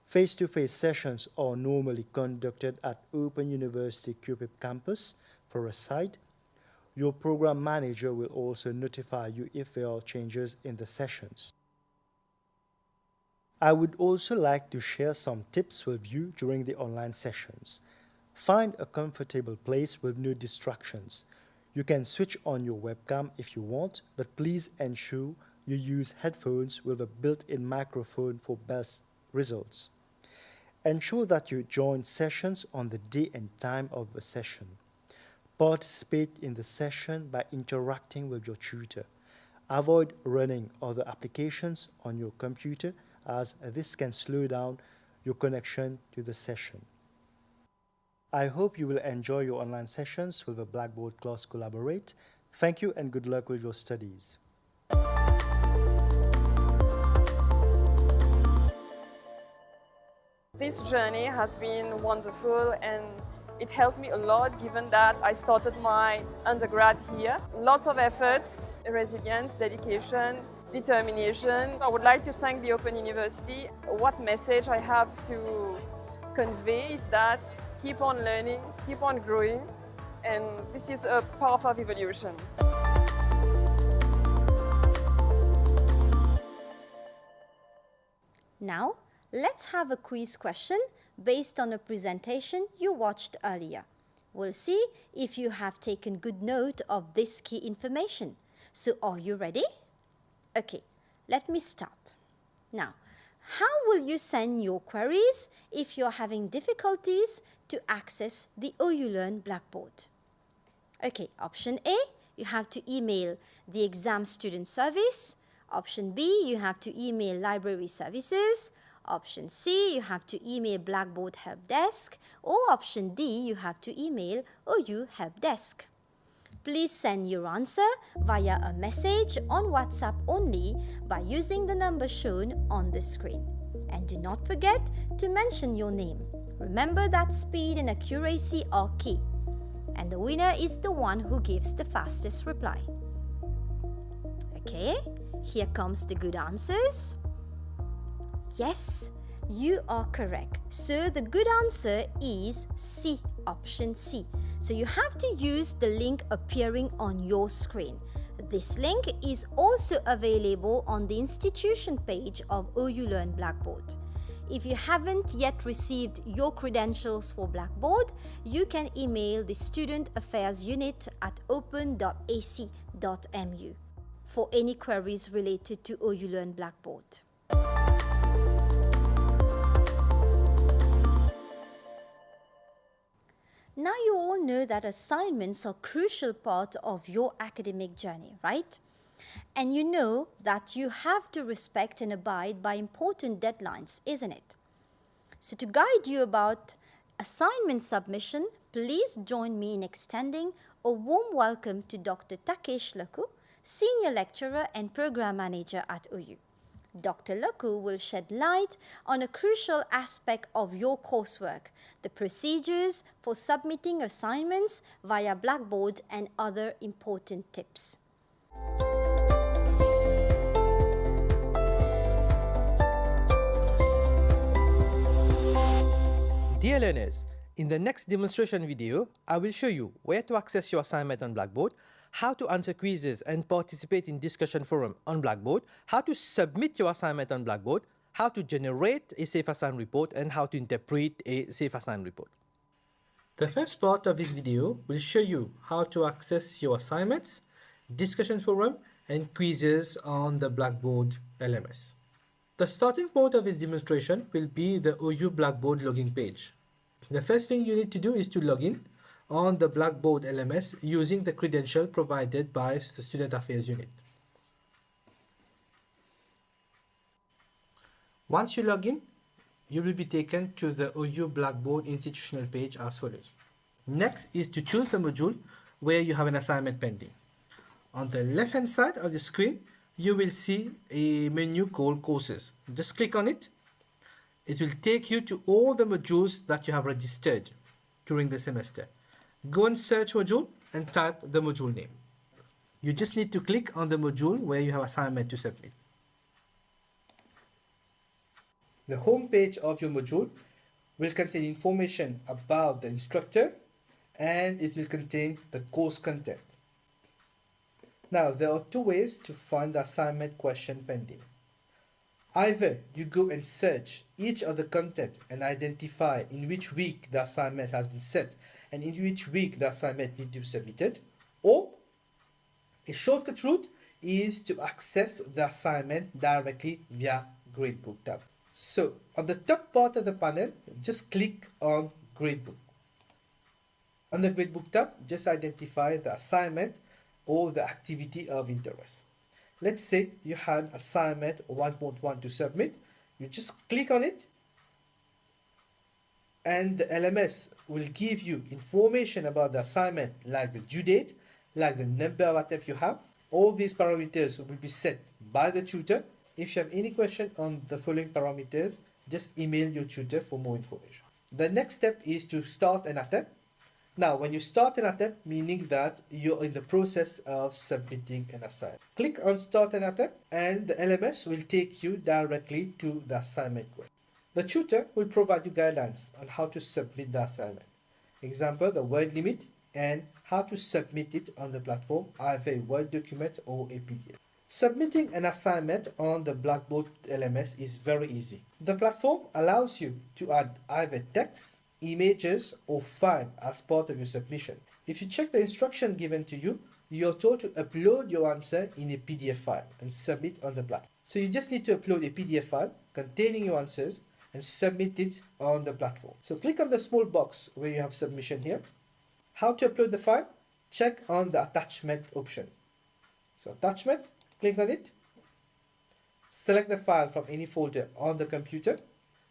Face-to-face sessions are normally conducted at Open University QPIP campus for a site. Your program manager will also notify you if there are changes in the sessions. I would also like to share some tips with you during the online sessions. Find a comfortable place with no distractions. You can switch on your webcam if you want, but please ensure you use headphones with a built-in microphone for best results. Ensure that you join sessions on the day and time of the session. Participate in the session by interacting with your tutor. Avoid running other applications on your computer, as this can slow down your connection to the session. I hope you will enjoy your online sessions with the Blackboard class Collaborate. Thank you and good luck with your studies. This journey has been wonderful and it helped me a lot given that I started my undergrad here. Lots of efforts, resilience, dedication, determination. I would like to thank the Open University. What message I have to convey is that keep on learning, keep on growing, and this is a path of evolution. Now, let's have a quiz question based on a presentation you watched earlier. We'll see if you have taken good note of this key information. So are you ready? Okay, let me start. Now, how will you send your queries if you're having difficulties to access the OU Learn Blackboard? Okay, option A, you have to email the exam student service. Option B, you have to email library services. Option C, you have to email Blackboard Help Desk. Or option D, you have to email OU Help Desk. Please send your answer via a message on WhatsApp only by using the number shown on the screen. And do not forget to mention your name. Remember that speed and accuracy are key. And the winner is the one who gives the fastest reply. Okay, here comes the good answers. Yes, you are correct. So the good answer is C, option C. So you have to use the link appearing on your screen. This link is also available on the institution page of OU Learn Blackboard. If you haven't yet received your credentials for Blackboard, you can email the Student Affairs Unit at open.ac.mu for any queries related to OU Learn Blackboard. Now you all know that assignments are a crucial part of your academic journey, right? And you know that you have to respect and abide by important deadlines, isn't it? So to guide you about assignment submission, please join me in extending a warm welcome to Dr. Takesh Laku, Senior Lecturer and Program Manager at OU. Dr. Laku will shed light on a crucial aspect of your coursework, the procedures for submitting assignments via Blackboard and other important tips. Dear learners, in the next demonstration video, I will show you where to access your assignment on Blackboard, how to answer quizzes and participate in discussion forum on Blackboard, how to submit your assignment on Blackboard, how to generate a Safe Assign report, and how to interpret a Safe Assign report. The first part of this video will show you how to access your assignments, discussion forum, and quizzes on the Blackboard LMS. The starting point of this demonstration will be the OU Blackboard login page. The first thing you need to do is to log in on the Blackboard LMS using the credential provided by the Student Affairs Unit. Once you log in, you will be taken to the OU Blackboard institutional page as follows. Next is to choose the module where you have an assignment pending. On the left hand side of the screen, you will see a menu called Courses. Just click on it. It will take you to all the modules that you have registered during the semester. Go and search module and type the module name. You just need to click on the module where you have assignment to submit. The home page of your module will contain information about the instructor, and it will contain the course content. Now, there are two ways to find the assignment question pending. Either you go and search each of the content and identify in which week the assignment has been set and in which week the assignment needs to be submitted, or a shortcut route is to access the assignment directly via Gradebook tab. So, on the top part of the panel, just click on Gradebook. On the Gradebook tab, just identify the assignment or the activity of interest. Let's say you had assignment 1.1 to submit. You just click on it and the LMS will give you information about the assignment, like the due date, like the number of attempts you have. All these parameters will be set by the tutor. If you have any question on the following parameters, just email your tutor for more information. The next step is to start an attempt. Now, when you start an attempt, meaning that you're in the process of submitting an assignment. Click on Start an Attempt and the LMS will take you directly to the assignment question. The tutor will provide you guidelines on how to submit the assignment. Example, the word limit and how to submit it on the platform, either a Word document or a PDF. Submitting an assignment on the Blackboard LMS is very easy. The platform allows you to add either text, images or file as part of your submission. If you check the instruction given to you, you are told to upload your answer in a PDF file and submit on the platform. So you just need to upload a PDF file containing your answers and submit it on the platform. So click on the small box where you have submission here. How to upload the file? Check on the attachment option. So attachment, click on it. Select the file from any folder on the computer.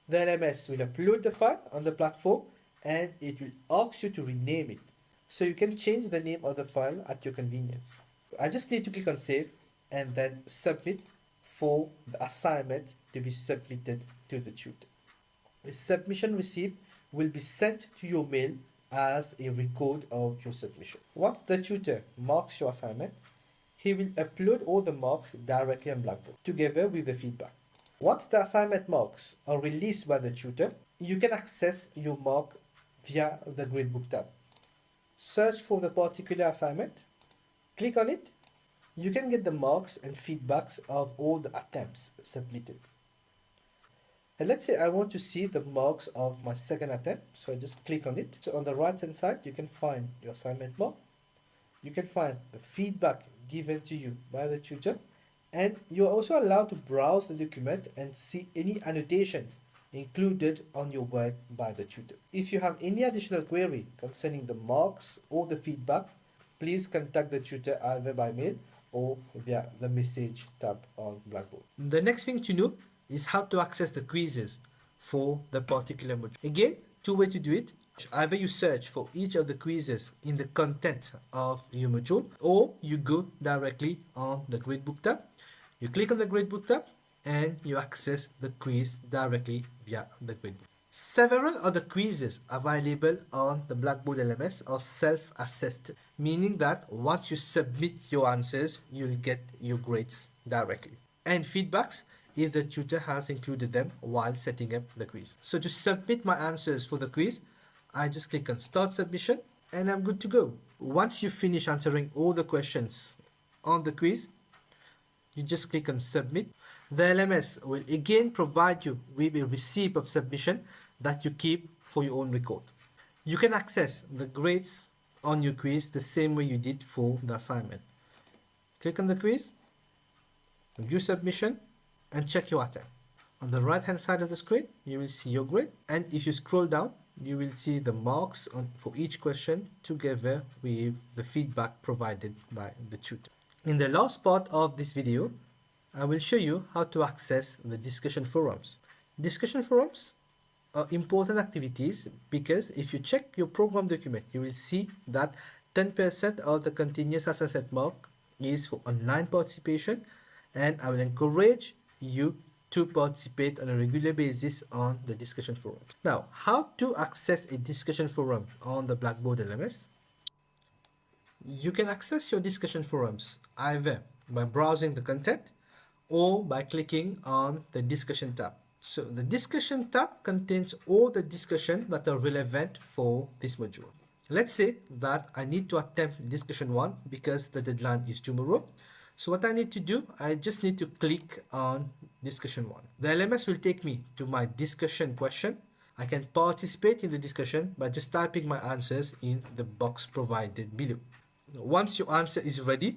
The LMS will upload the file on the platform and it will ask you to rename it. So you can change the name of the file at your convenience. I just need to click on save and then submit for the assignment to be submitted to the tutor. The submission receipt will be sent to your mail as a record of your submission. Once the tutor marks your assignment, he will upload all the marks directly on Blackboard together with the feedback. Once the assignment marks are released by the tutor, you can access your mark via the Gradebook tab. Search for the particular assignment, click on it. You can get the marks and feedbacks of all the attempts submitted. And let's say I want to see the marks of my second attempt, so I just click on it. So on the right hand side, you can find your assignment mark. You can find the feedback given to you by the tutor. And you're also allowed to browse the document and see any annotation included on your work by the tutor. If you have any additional query concerning the marks or the feedback, please contact the tutor either by mail or via the message tab on Blackboard. The next thing to know is how to access the quizzes for the particular module. Again, two ways to do it. Either you search for each of the quizzes in the content of your module, or you go directly on the Gradebook tab. You click on the Gradebook tab and you access the quiz directly via the Gradebook. Several other quizzes available on the Blackboard LMS are self-assessed, meaning that once you submit your answers, you'll get your grades directly. And feedbacks if the tutor has included them while setting up the quiz. So to submit my answers for the quiz, I just click on Start Submission and I'm good to go. Once you finish answering all the questions on the quiz, you just click on Submit. The LMS will again provide you with a receipt of submission that you keep for your own record. You can access the grades on your quiz the same way you did for the assignment. Click on the quiz, view submission, and check your attempt. On the right hand side of the screen, you will see your grade, and if you scroll down, you will see the marks for each question together with the feedback provided by the tutor. In the last part of this video, I will show you how to access the discussion forums. Discussion forums are important activities because if you check your program document, you will see that 10% of the continuous assessment mark is for online participation, and I will encourage you to participate on a regular basis on the discussion forums. Now, how to access a discussion forum on the Blackboard LMS? You can access your discussion forums either by browsing the content or by clicking on the discussion tab. So the discussion tab contains all the discussion that are relevant for this module. Let's say that I need to attempt discussion 1 because the deadline is tomorrow. So what I need to do, I just need to click on discussion 1. The LMS will take me to my discussion question. I can participate in the discussion by just typing my answers in the box provided below. Once your answer is ready,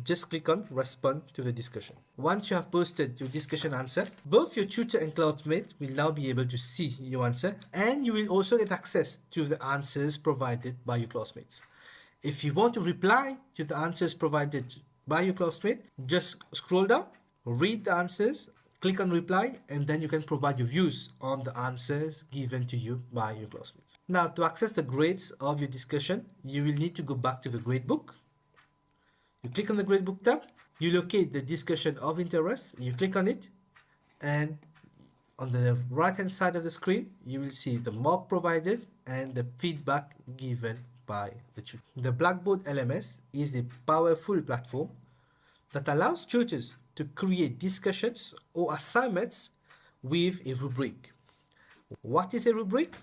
just click on respond to the discussion. Once you have posted your discussion answer, both your tutor and classmate will now be able to see your answer, and you will also get access to the answers provided by your classmates. If you want to reply to the answers provided by your classmate, just scroll down, read the answers, click on reply, and then you can provide your views on the answers given to you by your classmates. Now, to access the grades of your discussion, you will need to go back to the gradebook. You click on the gradebook tab, you locate the discussion of interest, you click on it, and on the right hand side of the screen, you will see the mark provided and the feedback given by the tutor. The Blackboard LMS is a powerful platform that allows tutors to create discussions or assignments with a rubric. What is a rubric?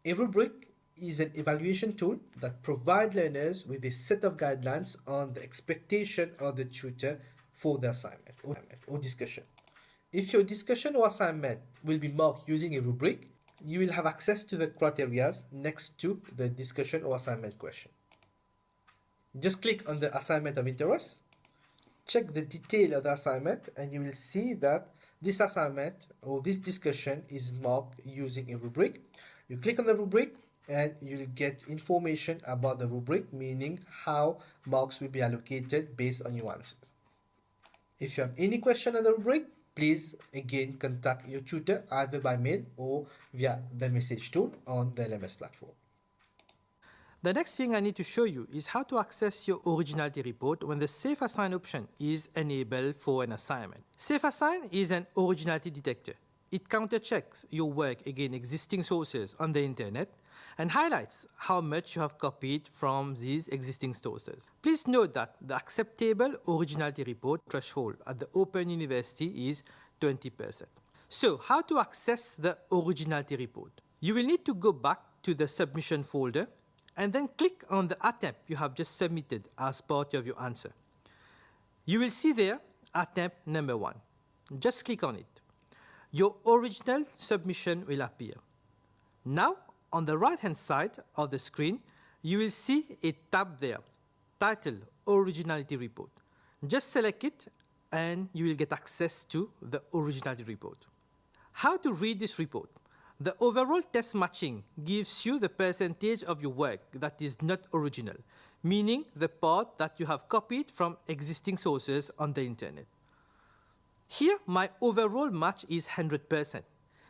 A rubric is an evaluation tool that provides learners with a set of guidelines on the expectation of the tutor for the assignment or discussion. If your discussion or assignment will be marked using a rubric, you will have access to the criteria next to the discussion or assignment question. Just click on the assignment of interest, check the detail of the assignment, and you will see that this assignment or this discussion is marked using a rubric. You click on the rubric and you'll get information about the rubric, meaning how marks will be allocated based on your answers. If you have any question on the rubric, please again contact your tutor either by mail or via the message tool on the LMS platform. The next thing I need to show you is how to access your originality report when the Safe Assign option is enabled for an assignment. Safe Assign is an originality detector. It counterchecks your work against existing sources on the internet and highlights how much you have copied from these existing sources. Please note that the acceptable originality report threshold at the Open University is 20%. So, how to access the originality report? You will need to go back to the submission folder and then click on the attempt you have just submitted as part of your answer. You will see there attempt number 1. Just click on it. Your original submission will appear. Now, on the right-hand side of the screen, you will see a tab there, titled Originality Report. Just select it and you will get access to the Originality Report. How to read this report? The overall test matching gives you the percentage of your work that is not original, meaning the part that you have copied from existing sources on the internet. Here, my overall match is 100%.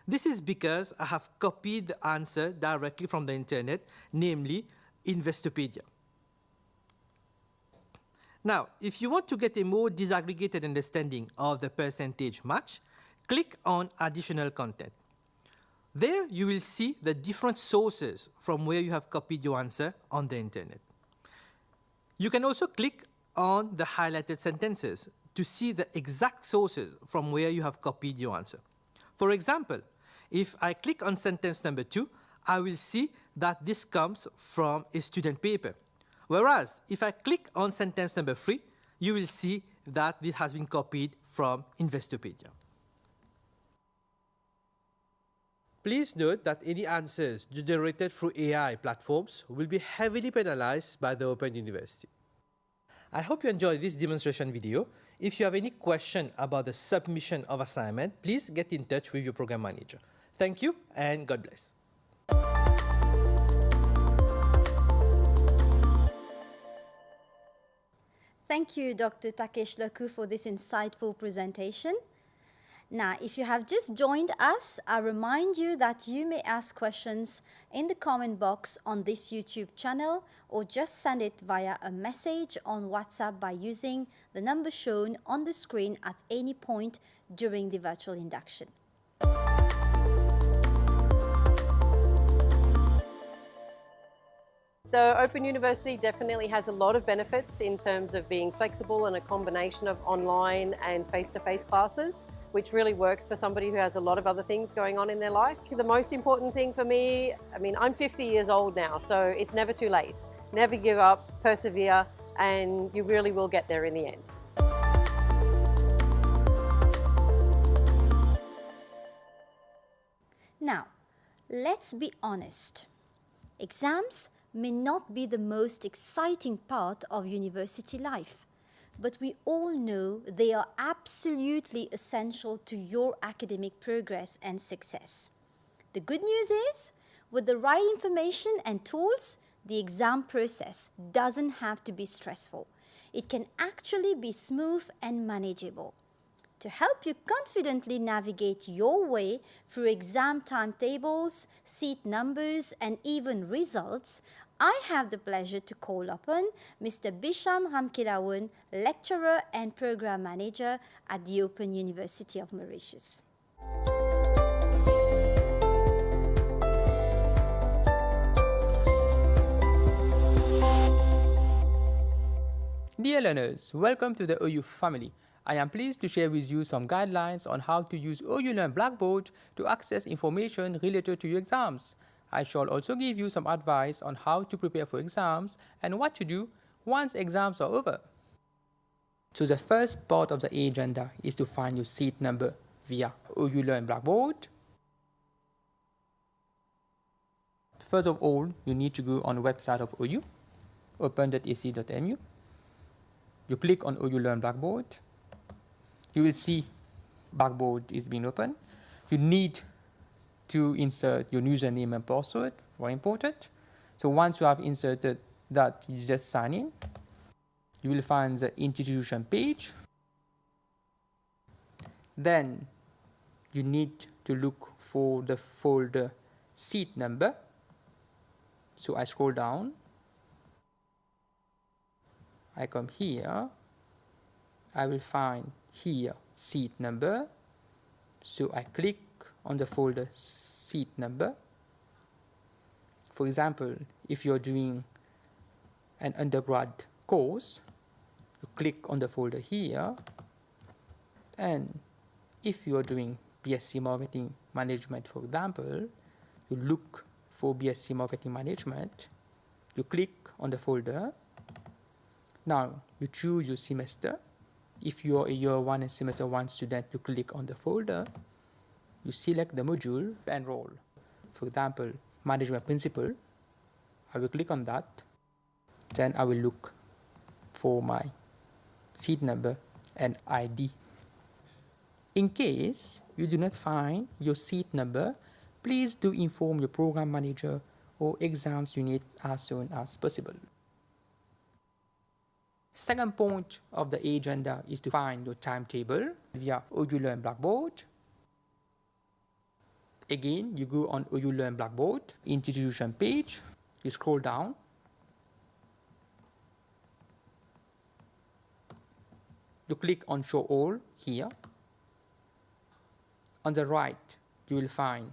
This is because I have copied the answer directly from the internet, namely Investopedia. Now, if you want to get a more disaggregated understanding of the percentage match, click on Additional Content. There you will see the different sources from where you have copied your answer on the internet. You can also click on the highlighted sentences to see the exact sources from where you have copied your answer. For example, if I click on sentence number 2, I will see that this comes from a student paper. Whereas, if I click on sentence number 3, you will see that this has been copied from Investopedia. Please note that any answers generated through AI platforms will be heavily penalized by the Open University. I hope you enjoyed this demonstration video. If you have any question about the submission of assignment, please get in touch with your program manager. Thank you and God bless. Thank you, Dr. Takesh Laku, for this insightful presentation. Now, if you have just joined us, I remind you that you may ask questions in the comment box on this YouTube channel or just send it via a message on WhatsApp by using the number shown on the screen at any point during the virtual induction. The Open University definitely has a lot of benefits in terms of being flexible and a combination of online and face-to-face classes, which really works for somebody who has a lot of other things going on in their life. The most important thing for me, I'm 50 years old now, so it's never too late. Never give up, persevere, and you really will get there in the end. Now, let's be honest. Exams may not be the most exciting part of university life, but we all know they are absolutely essential to your academic progress and success. The good news is, with the right information and tools, the exam process doesn't have to be stressful. It can actually be smooth and manageable. To help you confidently navigate your way through exam timetables, seat numbers, and even results, I have the pleasure to call upon Mr. Bisham Ramkilawan, Lecturer and Program Manager at the Open University of Mauritius. Dear learners, welcome to the OU family. I am pleased to share with you some guidelines on how to use OU Learn Blackboard to access information related to your exams. I shall also give you some advice on how to prepare for exams and what to do once exams are over. So the first part of the agenda is to find your seat number via OU Learn Blackboard. First of all, you need to go on the website of OU, open.ac.mu. You click on OU Learn Blackboard. You will see Blackboard is being opened. You need to insert your username and password, very important. So once you have inserted that, you just sign in. You will find the institution page. Then you need to look for the folder seat number. So I scroll down. I come here. I will find here seat number. So I click on the folder seat number. For example, if you're doing an undergrad course, you click on the folder here. And if you're doing BSc Marketing Management, for example, you look for BSc Marketing Management. You click on the folder. Now, you choose your semester. If you are a year 1 and semester 1 student, you click on the folder. You select the module, enroll. For example, Management Principle. I will click on that. Then I will look for my seat number and ID. In case you do not find your seat number, please do inform your program manager or exams unit as soon as possible. Second point of the agenda is to find your timetable via OU Learn Blackboard. Again, you go on OU Learn Blackboard, institution page, you scroll down. You click on Show All here. On the right, you will find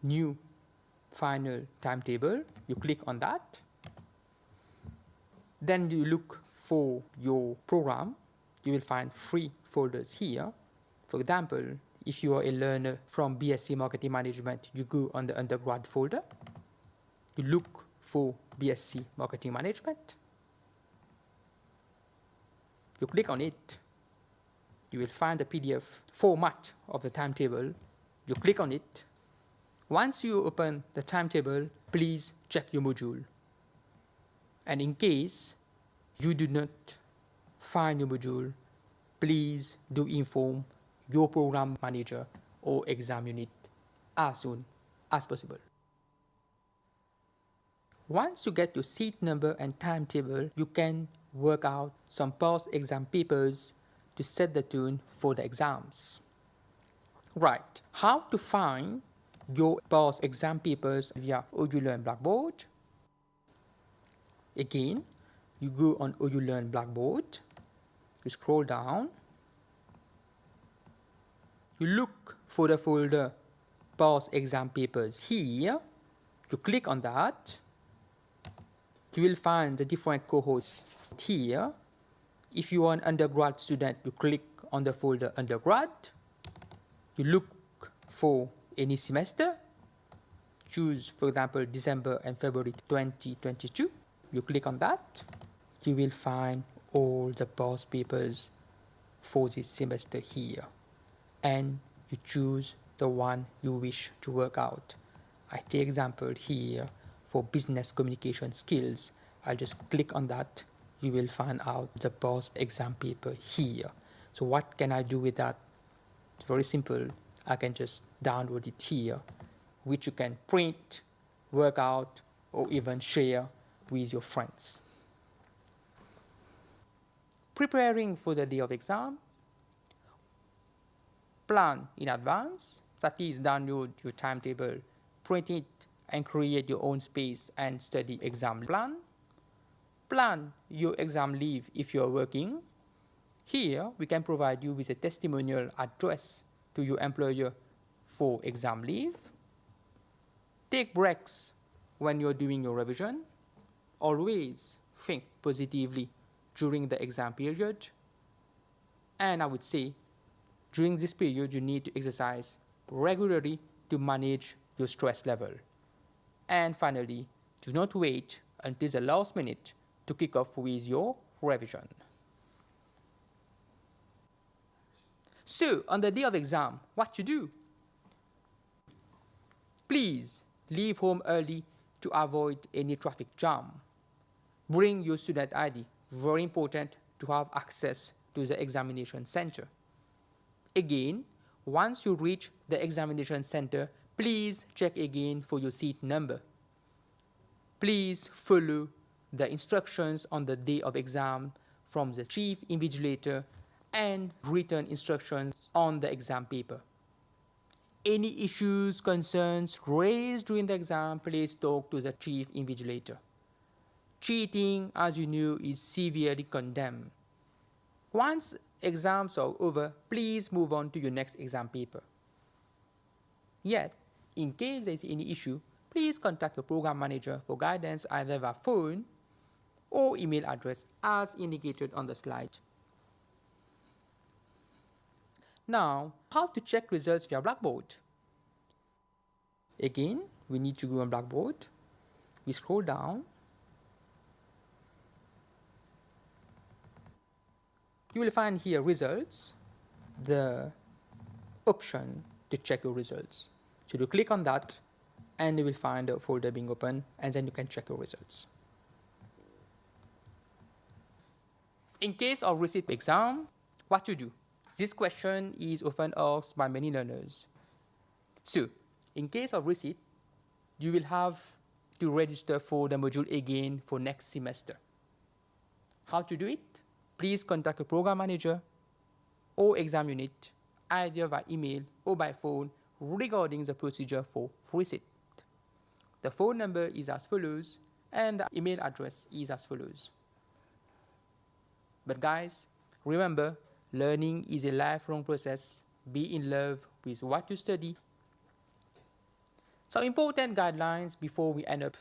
New Final Timetable. You click on that. Then you look for your program. You will find 3 folders here. For example, if you are a learner from BSc Marketing Management, you go on the undergrad folder. You look for BSc Marketing Management. You click on it. You will find the PDF format of the timetable. You click on it. Once you open the timetable, please check your module. And in case you do not find your module, please do inform your program manager or exam unit as soon as possible. Once you get your seat number and timetable, you can work out some past exam papers to set the tone for the exams. Right, how to find your past exam papers via OULearn Blackboard? Again, you go on OULearn Blackboard, you scroll down, you look for the folder past exam papers here, you click on that, you will find the different cohorts here. If you are an undergrad student, you click on the folder undergrad, you look for any semester, choose for example December and February 2022, you click on that, you will find all the past papers for this semester here, and you choose the one you wish to work out. I take example here for business communication skills. I'll just click on that, you will find out the past exam paper here. So what can I do with that? It's very simple. I can just download it here, which you can print, work out, or even share with your friends. Preparing for the day of exam, plan in advance, that is download your timetable, print it and create your own space and study exam plan. Plan your exam leave if you are working. Here we can provide you with a testimonial address to your employer for exam leave. Take breaks when you're doing your revision. Always think positively during the exam period. And I would say, during this period, you need to exercise regularly to manage your stress level. And finally, do not wait until the last minute to kick off with your revision. So, on the day of exam, what to do? Please leave home early to avoid any traffic jam. Bring your student ID. Very important to have access to the examination center. Again, once you reach the examination center, please check again for your seat number. Please follow the instructions on the day of exam from the chief invigilator and written instructions on the exam paper. Any issues, concerns raised during the exam, please talk to the chief invigilator. Cheating, as you know, is severely condemned. Once exams are over, please move on to your next exam paper. Yet, in case there is any issue, please contact your program manager for guidance either via phone or email address as indicated on the slide. Now, how to check results via Blackboard? Again, we need to go on Blackboard. We scroll down. You will find here results, the option to check your results. So you click on that and you will find a folder being open, and then you can check your results. In case of receipt exam, what to do? This question is often asked by many learners. So, in case of receipt, you will have to register for the module again for next semester. How to do it? Please contact a program manager or exam unit either by email or by phone regarding the procedure for receipt. The phone number is as follows and the email address is as follows. But guys, remember, learning is a lifelong process. Be in love with what you study. Some important guidelines before we end up.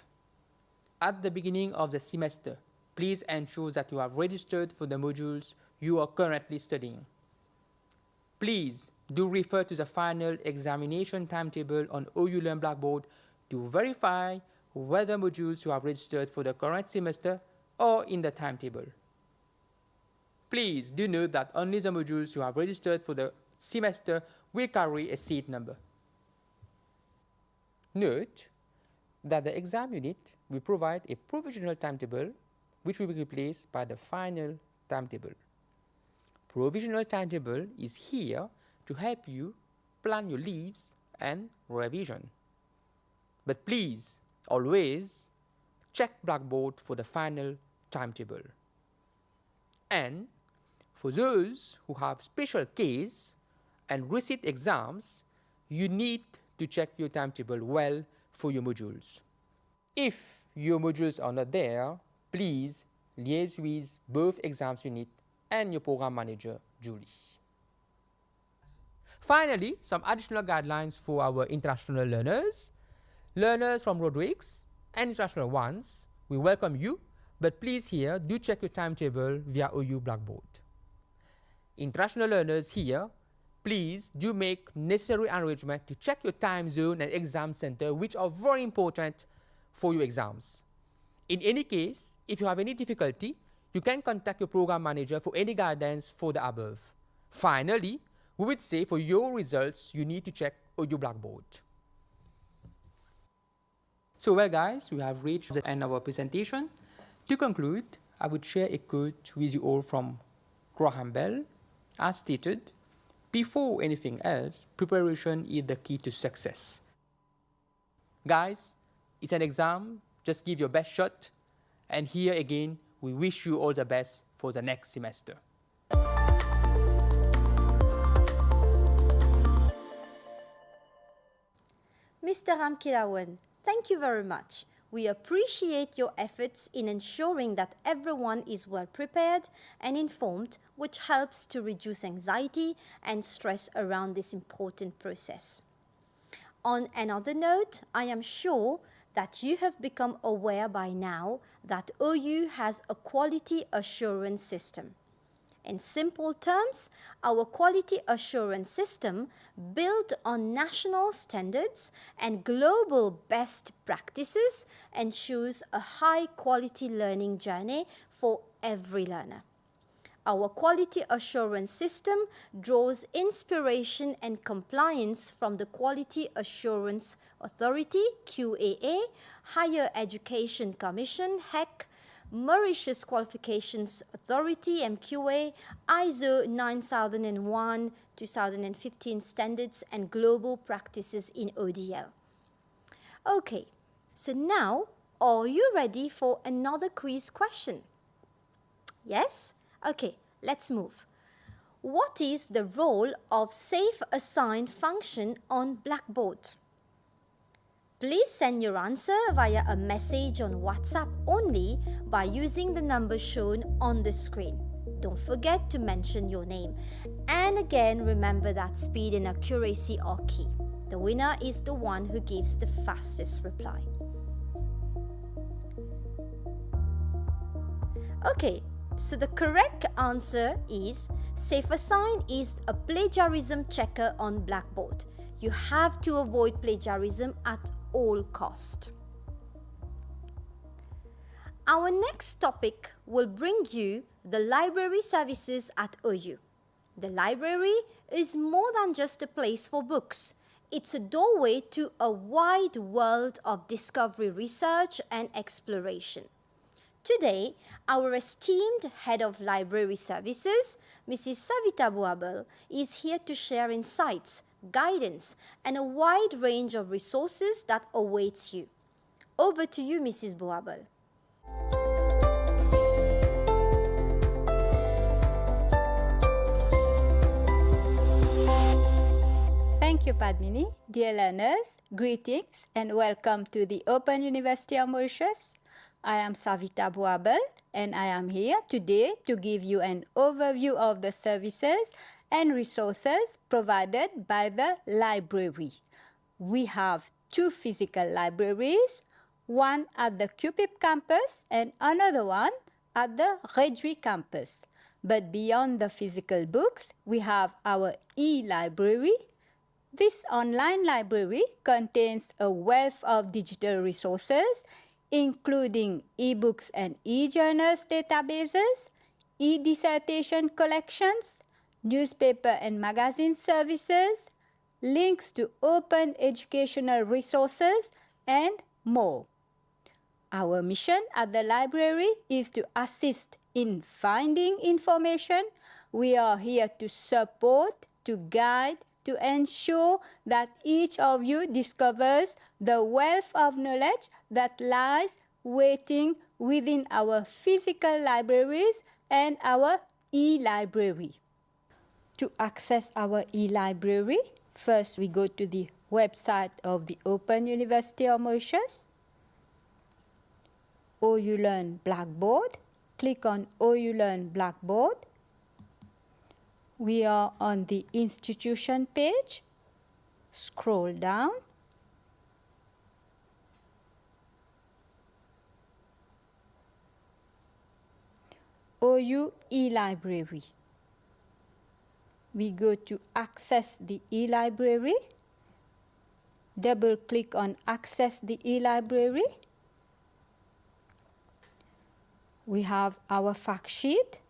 At the beginning of the semester, please ensure that you have registered for the modules you are currently studying. Please do refer to the final examination timetable on OULearn Blackboard to verify whether modules you have registered for the current semester are in the timetable. Please do note that only the modules you have registered for the semester will carry a seat number. Note that the exam unit will provide a provisional timetable which will be replaced by the final timetable. Provisional timetable is here to help you plan your leaves and revision. But please, always check Blackboard for the final timetable. And for those who have special case and receipt exams, you need to check your timetable well for your modules. If your modules are not there, please liaise with both exams unit and your program manager, Julie. Finally, some additional guidelines for our international learners. Learners from Rodrigues and international ones, we welcome you, but please here do check your timetable via OU Blackboard. International learners here, please do make necessary arrangement to check your time zone and exam center, which are very important for your exams. In any case, if you have any difficulty, you can contact your program manager for any guidance for the above. Finally, we would say for your results, you need to check OU Blackboard. So well guys, we have reached the end of our presentation. To conclude, I would share a quote with you all from Graham Bell. As stated, before anything else, preparation is the key to success. Guys, it's an exam, just give your best shot. And here again, we wish you all the best for the next semester. Mr. Ramkilawan, thank you very much. We appreciate your efforts in ensuring that everyone is well prepared and informed, which helps to reduce anxiety and stress around this important process. On another note, I am sure that you have become aware by now that OU has a quality assurance system. In simple terms, our quality assurance system, built on national standards and global best practices, ensures a high-quality learning journey for every learner. Our quality assurance system draws inspiration and compliance from the Quality Assurance Authority, QAA, Higher Education Commission, HEC, Mauritius Qualifications Authority, MQA, ISO 9001-2015 standards and global practices in ODL. Okay, so now, are you ready for another quiz question? Yes? Okay, let's move. What is the role of Safe Assign function on Blackboard? Please send your answer via a message on WhatsApp only by using the number shown on the screen. Don't forget to mention your name. And again, remember that speed and accuracy are key. The winner is the one who gives the fastest reply. Okay, so the correct answer is Safe Assign is a plagiarism checker on Blackboard. You have to avoid plagiarism at all cost. Our next topic will bring you the library services at OU. The library is more than just a place for books. It's a doorway to a wide world of discovery, research and exploration. Today, our esteemed Head of Library Services, Mrs. Savita Boabel, is here to share insights, guidance, and a wide range of resources that awaits you. Over to you, Mrs. Boabel. Thank you, Padmini. Dear learners, greetings and welcome to the Open University of Mauritius. I am Savita Boabel and I am here today to give you an overview of the services and resources provided by the library. We have two physical libraries, one at the QPIP campus and another one at the Redui campus. But beyond the physical books, we have our e-library. This online library contains a wealth of digital resources, including e-books and e-journals databases, e-dissertation collections, newspaper and magazine services, links to open educational resources, and more. Our mission at the library is to assist in finding information. We are here to support, to guide, to ensure that each of you discovers the wealth of knowledge that lies waiting within our physical libraries and our e-library. To access our e-library, first we go to the website of the Open University of Mauritius. OU Learn Blackboard. Click on OU Learn Blackboard. We are on the institution page. Scroll down. OU e-library. We go to access the e-library. Double click on access the e-library. We have our fact sheet.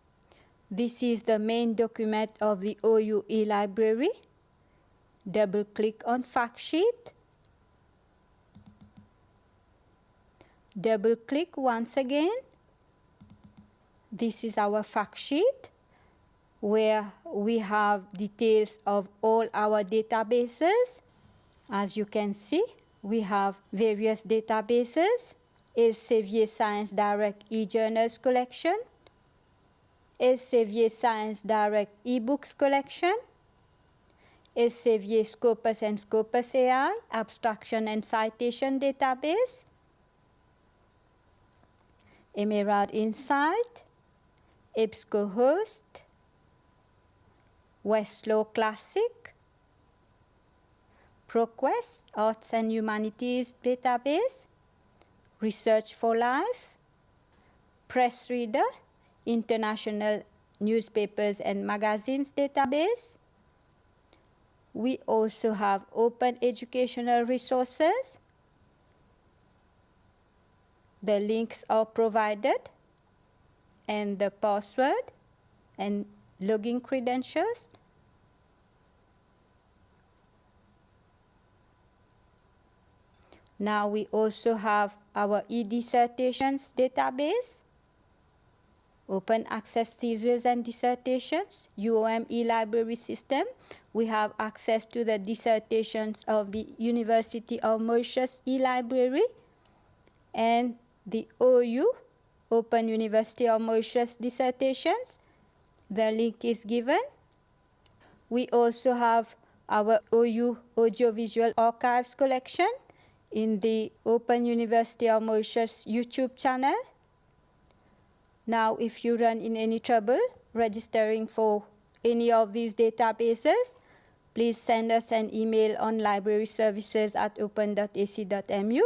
This is the main document of the OU e-library. Double click on fact sheet. Double click once again. This is our fact sheet where we have details of all our databases. As you can see, we have various databases. Elsevier Science Direct e-journals collection, Elsevier Science Direct e-books collection, Elsevier Scopus and Scopus AI abstraction and citation database, Emerald Insight, EBSCOhost, Westlaw Classic, ProQuest Arts and Humanities database, Research for Life, Press Reader, International Newspapers and Magazines database. We also have open educational resources. The links are provided and the password and login credentials. Now we also have our e-dissertations database, open access theses and dissertations, UOM e-library system. We have access to the dissertations of the University of Mauritius e-library and the OU, Open University of Mauritius dissertations. The link is given. We also have our OU audiovisual archives collection in the Open University of Mauritius YouTube channel. Now, if you run in any trouble registering for any of these databases, please send us an email on libraryservices@open.ac.mu.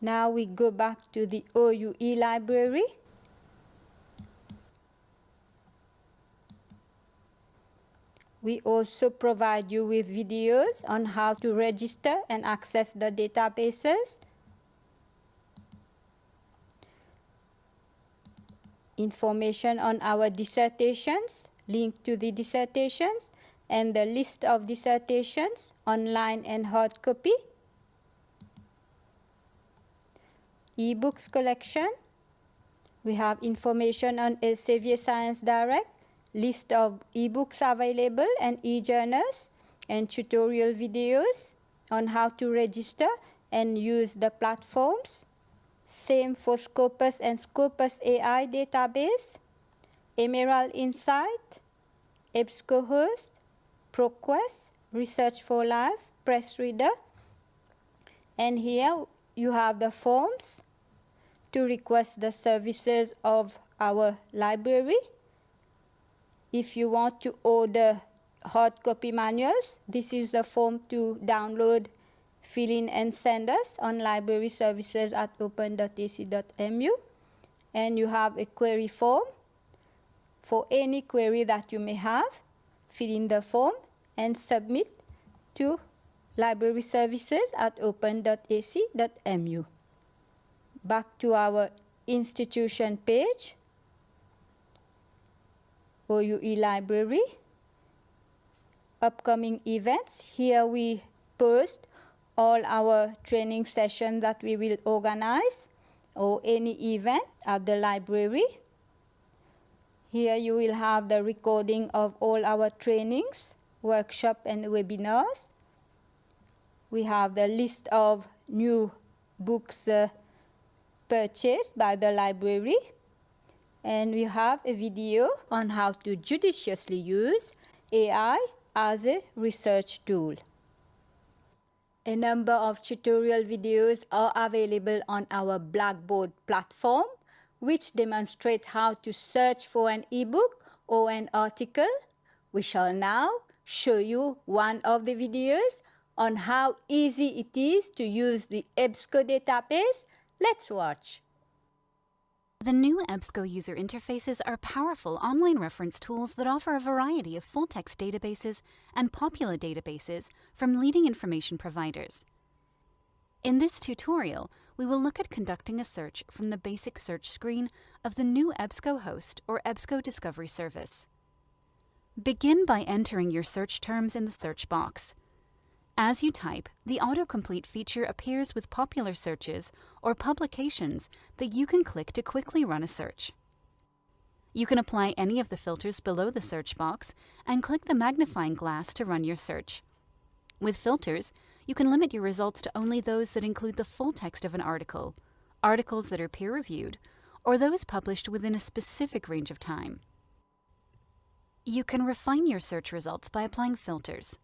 Now we go back to the OU e-library. We also provide you with videos on how to register and access the databases. Information on our dissertations, link to the dissertations, and the list of dissertations, online and hard copy. E-books collection. We have information on Elsevier Science Direct, list of e-books available and e-journals, and tutorial videos on how to register and use the platforms. Same for Scopus and Scopus AI database, Emerald Insight, EBSCOhost, ProQuest, Research for Life, Press Reader. And here you have the forms to request the services of our library. If you want to order hard copy manuals, this is the form to download, fill in and send us on libraryservices@open.ac.mu. And you have a query form. For any query that you may have, fill in the form and submit to libraryservices@open.ac.mu. Back to our institution page, OU e-library, upcoming events. Here we post all our training sessions that we will organize or any event at the library. Here you will have the recording of all our trainings, workshops and webinars. We have the list of new books purchased by the library. And we have a video on how to judiciously use AI as a research tool. A number of tutorial videos are available on our Blackboard platform, which demonstrate how to search for an ebook or an article. We shall now show you one of the videos on how easy it is to use the EBSCO database. Let's watch. The new EBSCO user interfaces are powerful online reference tools that offer a variety of full-text databases and popular databases from leading information providers. In this tutorial, we will look at conducting a search from the basic search screen of the new EBSCO host or EBSCO Discovery Service. Begin by entering your search terms in the search box. As you type, the autocomplete feature appears with popular searches or publications that you can click to quickly run a search. You can apply any of the filters below the search box and click the magnifying glass to run your search. With filters, you can limit your results to only those that include the full text of an article, articles that are peer-reviewed, or those published within a specific range of time. You can refine your search results by applying filters.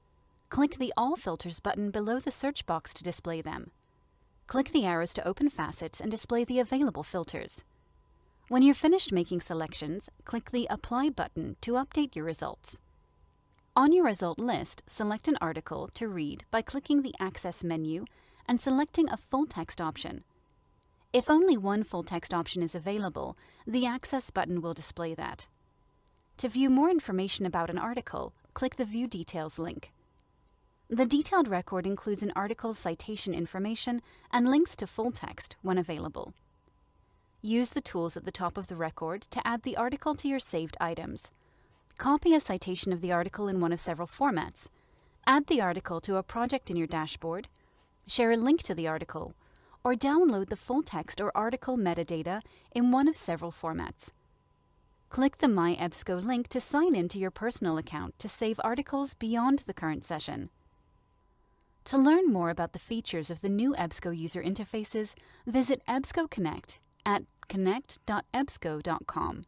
Click the All Filters button below the search box to display them. Click the arrows to open facets and display the available filters. When you're finished making selections, click the Apply button to update your results. On your result list, select an article to read by clicking the Access menu and selecting a full-text option. If only one full-text option is available, the Access button will display that. To view more information about an article, click the View Details link. The detailed record includes an article's citation information and links to full text when available. Use the tools at the top of the record to add the article to your saved items. Copy a citation of the article in one of several formats. Add the article to a project in your dashboard. Share a link to the article, or download the full text or article metadata in one of several formats. Click the My EBSCO link to sign in to your personal account to save articles beyond the current session. To learn more about the features of the new EBSCO user interfaces, visit EBSCO Connect at connect.ebsco.com.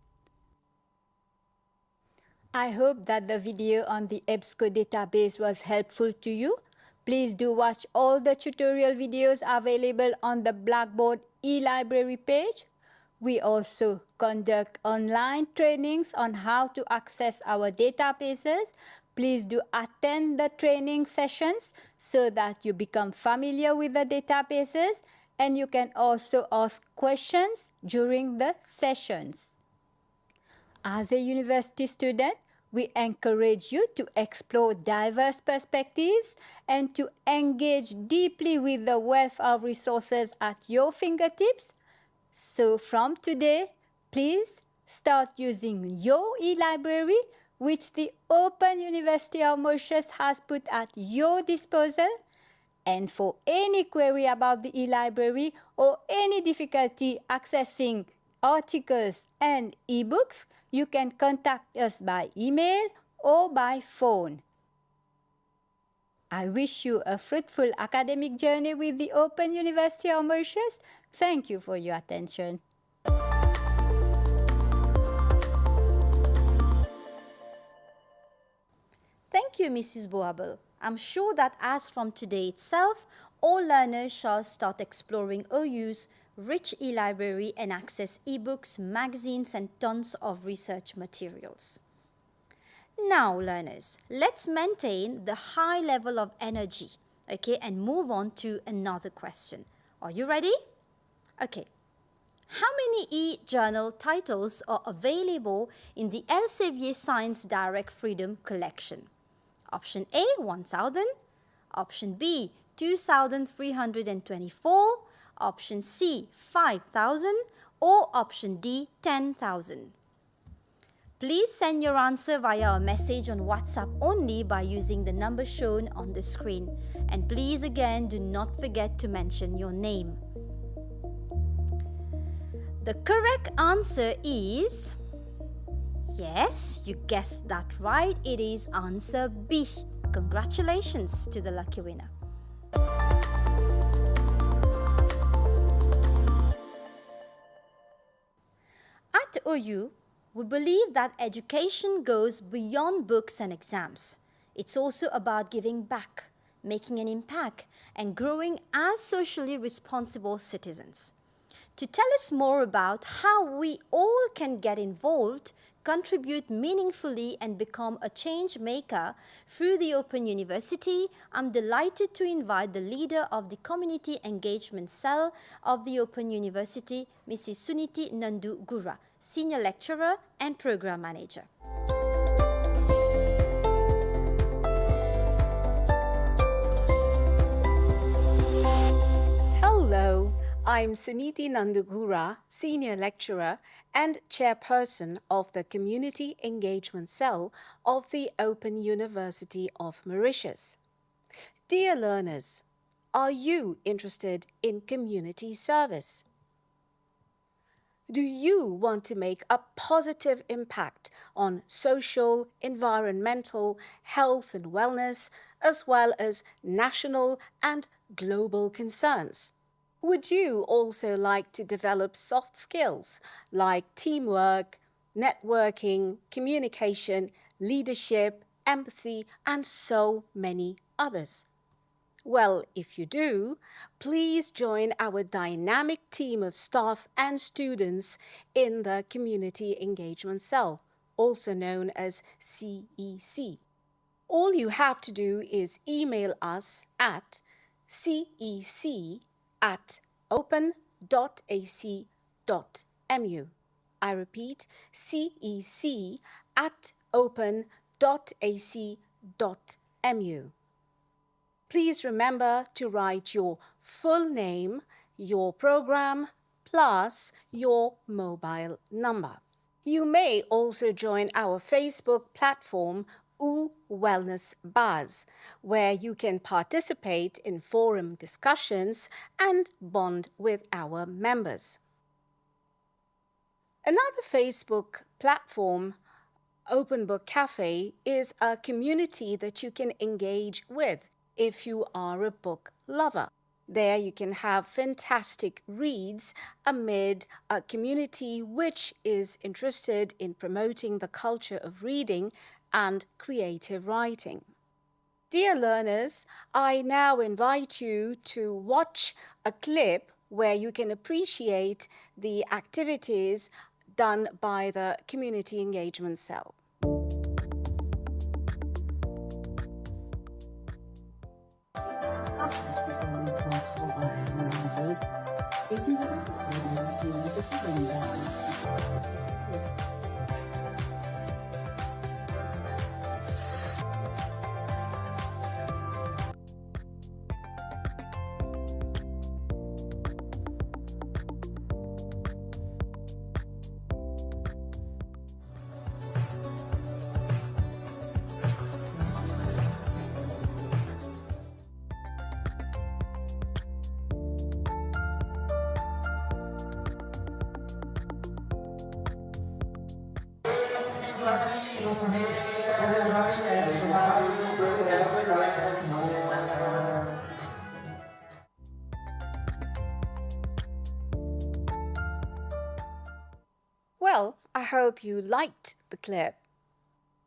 I hope that the video on the EBSCO database was helpful to you. Please do watch all the tutorial videos available on the Blackboard e-library page. We also conduct online trainings on how to access our databases. Please do attend the training sessions so that you become familiar with the databases, and you can also ask questions during the sessions. As a university student, we encourage you to explore diverse perspectives and to engage deeply with the wealth of resources at your fingertips. So from today, please start using your e-library, which the Open University of Mauritius has put at your disposal. And for any query about the e-library or any difficulty accessing articles and ebooks, you can contact us by email or by phone. I wish you a fruitful academic journey with the Open University of Mauritius. Thank you for your attention. Thank you, Mrs. Boabel. I'm sure that as from today itself, all learners shall start exploring OU's rich e-library and access ebooks, magazines, and tons of research materials. Now, learners, let's maintain the high level of energy, okay, and move on to another question. Are you ready? Okay. How many e-journal titles are available in the Elsevier Science Direct Freedom Collection? Option A, 1,000. Option B, 2,324. Option C, 5,000. Or option D, 10,000. Please send your answer via a message on WhatsApp only by using the number shown on the screen. And please again, do not forget to mention your name. The correct answer is, yes, you guessed that right. It is answer B. Congratulations to the lucky winner. At OU, we believe that education goes beyond books and exams. It's also about giving back, making an impact, and growing as socially responsible citizens. To tell us more about how we all can get involved, contribute meaningfully, and become a change maker through the Open University, I'm delighted to invite the leader of the Community Engagement Cell of the Open University, Mrs. Suniti Nandu Gura, Senior Lecturer and Program Manager. Hello, I'm Suniti Nandugura, Senior Lecturer and Chairperson of the Community Engagement Cell of the Open University of Mauritius. Dear learners, are you interested in community service? Do you want to make a positive impact on social, environmental, health and wellness, as well as national and global concerns? Would you also like to develop soft skills like teamwork, networking, communication, leadership, empathy, and so many others? Well, if you do, please join our dynamic team of staff and students in the Community Engagement Cell, also known as CEC. All you have to do is email us at cec@open.ac.mu. I repeat, cec@open.ac.mu. Please remember to write your full name, your program, plus your mobile number. You may also join our Facebook platform, OU Wellness Buzz, where you can participate in forum discussions and bond with our members. Another Facebook platform, Open Book Cafe, is a community that you can engage with if you are a book lover. There you can have fantastic reads amid a community which is interested in promoting the culture of reading and creative writing. Dear learners, I now invite you to watch a clip where you can appreciate the activities done by the Community Engagement Cell. Well, I hope you liked the clip.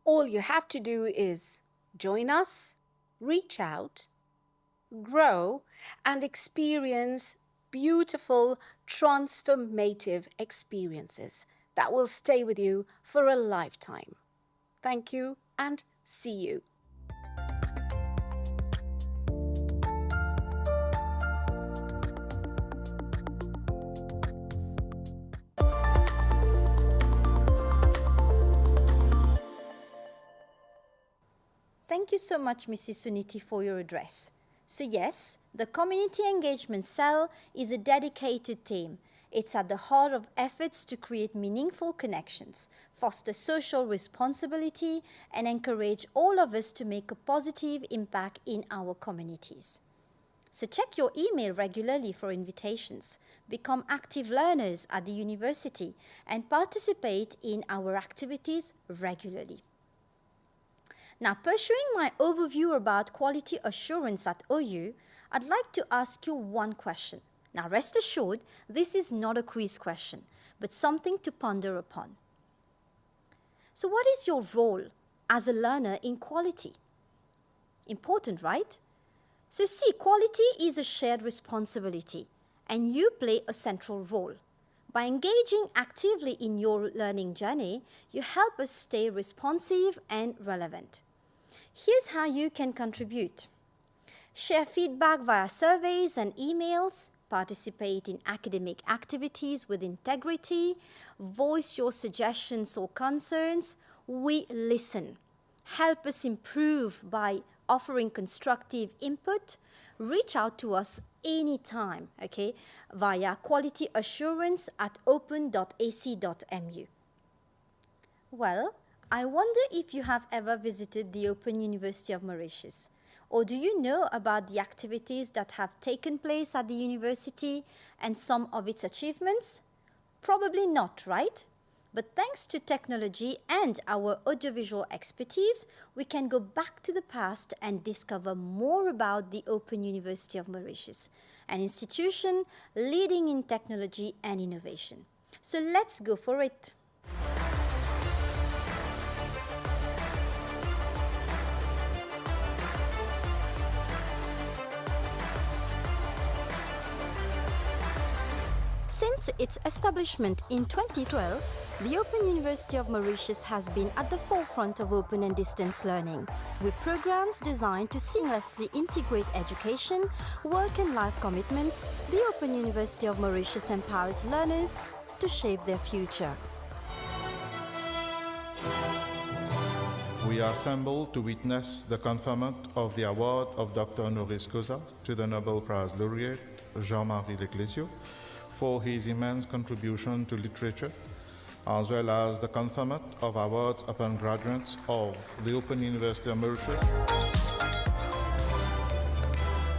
All you have to do is join us, reach out, grow, and experience beautiful, transformative experiences that will stay with you for a lifetime. Thank you and see you. Thank you so much, Mrs. Suniti, for your address. So yes, the Community Engagement Cell is a dedicated team. It's at the heart of efforts to create meaningful connections, foster social responsibility, and encourage all of us to make a positive impact in our communities. So check your email regularly for invitations, become active learners at the university, and participate in our activities regularly. Now, pursuing my overview about quality assurance at OU, I'd like to ask you one question. Now, rest assured, this is not a quiz question, but something to ponder upon. So what is your role as a learner in quality? Important, right? So see, quality is a shared responsibility, and you play a central role. By engaging actively in your learning journey, you help us stay responsive and relevant. Here's how you can contribute. Share feedback via surveys and emails, participate in academic activities with integrity, voice your suggestions or concerns. We listen. Help us improve by offering constructive input. Reach out to us anytime, okay, via qualityassurance@open.ac.mu. Well, I wonder if you have ever visited the Open University of Mauritius, or do you know about the activities that have taken place at the university and some of its achievements? Probably not, right? But thanks to technology and our audiovisual expertise, we can go back to the past and discover more about the Open University of Mauritius, an institution leading in technology and innovation. So let's go for it. Since its establishment in 2012, the Open University of Mauritius has been at the forefront of open and distance learning, with programs designed to seamlessly integrate education, work and life commitments. The Open University of Mauritius empowers learners to shape their future. We are assembled to witness the conferment of the award of Dr. Honoris Causa to the Nobel Prize laureate Jean-Marie Leclésio for his immense contribution to literature, as well as the conferment of awards upon graduates of the Open University of Mauritius.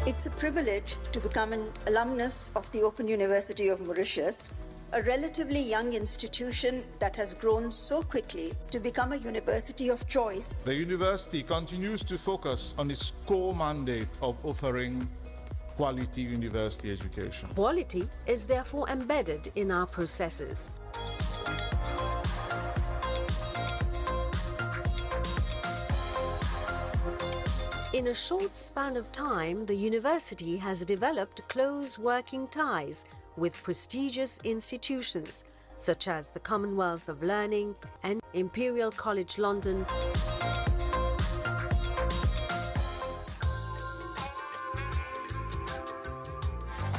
It's a privilege to become an alumnus of the Open University of Mauritius, a relatively young institution that has grown so quickly to become a university of choice. The university continues to focus on its core mandate of offering quality university education. Quality is therefore embedded in our processes. In a short span of time, the university has developed close working ties with prestigious institutions such as the Commonwealth of Learning and Imperial College London.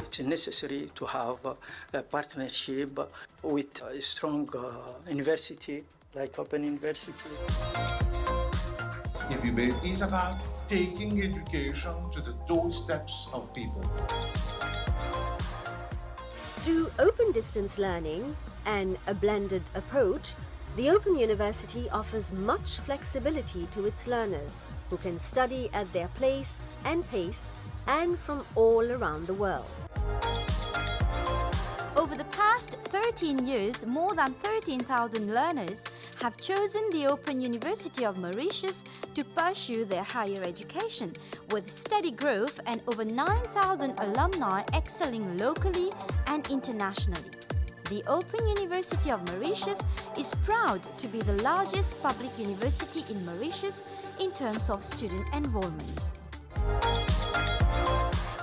It's necessary to have a partnership with a strong university like Open University. IFIBE is about taking education to the doorsteps of people. Through open distance learning and a blended approach, the Open University offers much flexibility to its learners who can study at their place and pace and from all around the world. Over the past 13 years, more than 13,000 learners have chosen the Open University of Mauritius to pursue their higher education, with steady growth and over 9,000 alumni excelling locally and internationally. The Open University of Mauritius is proud to be the largest public university in Mauritius in terms of student enrollment.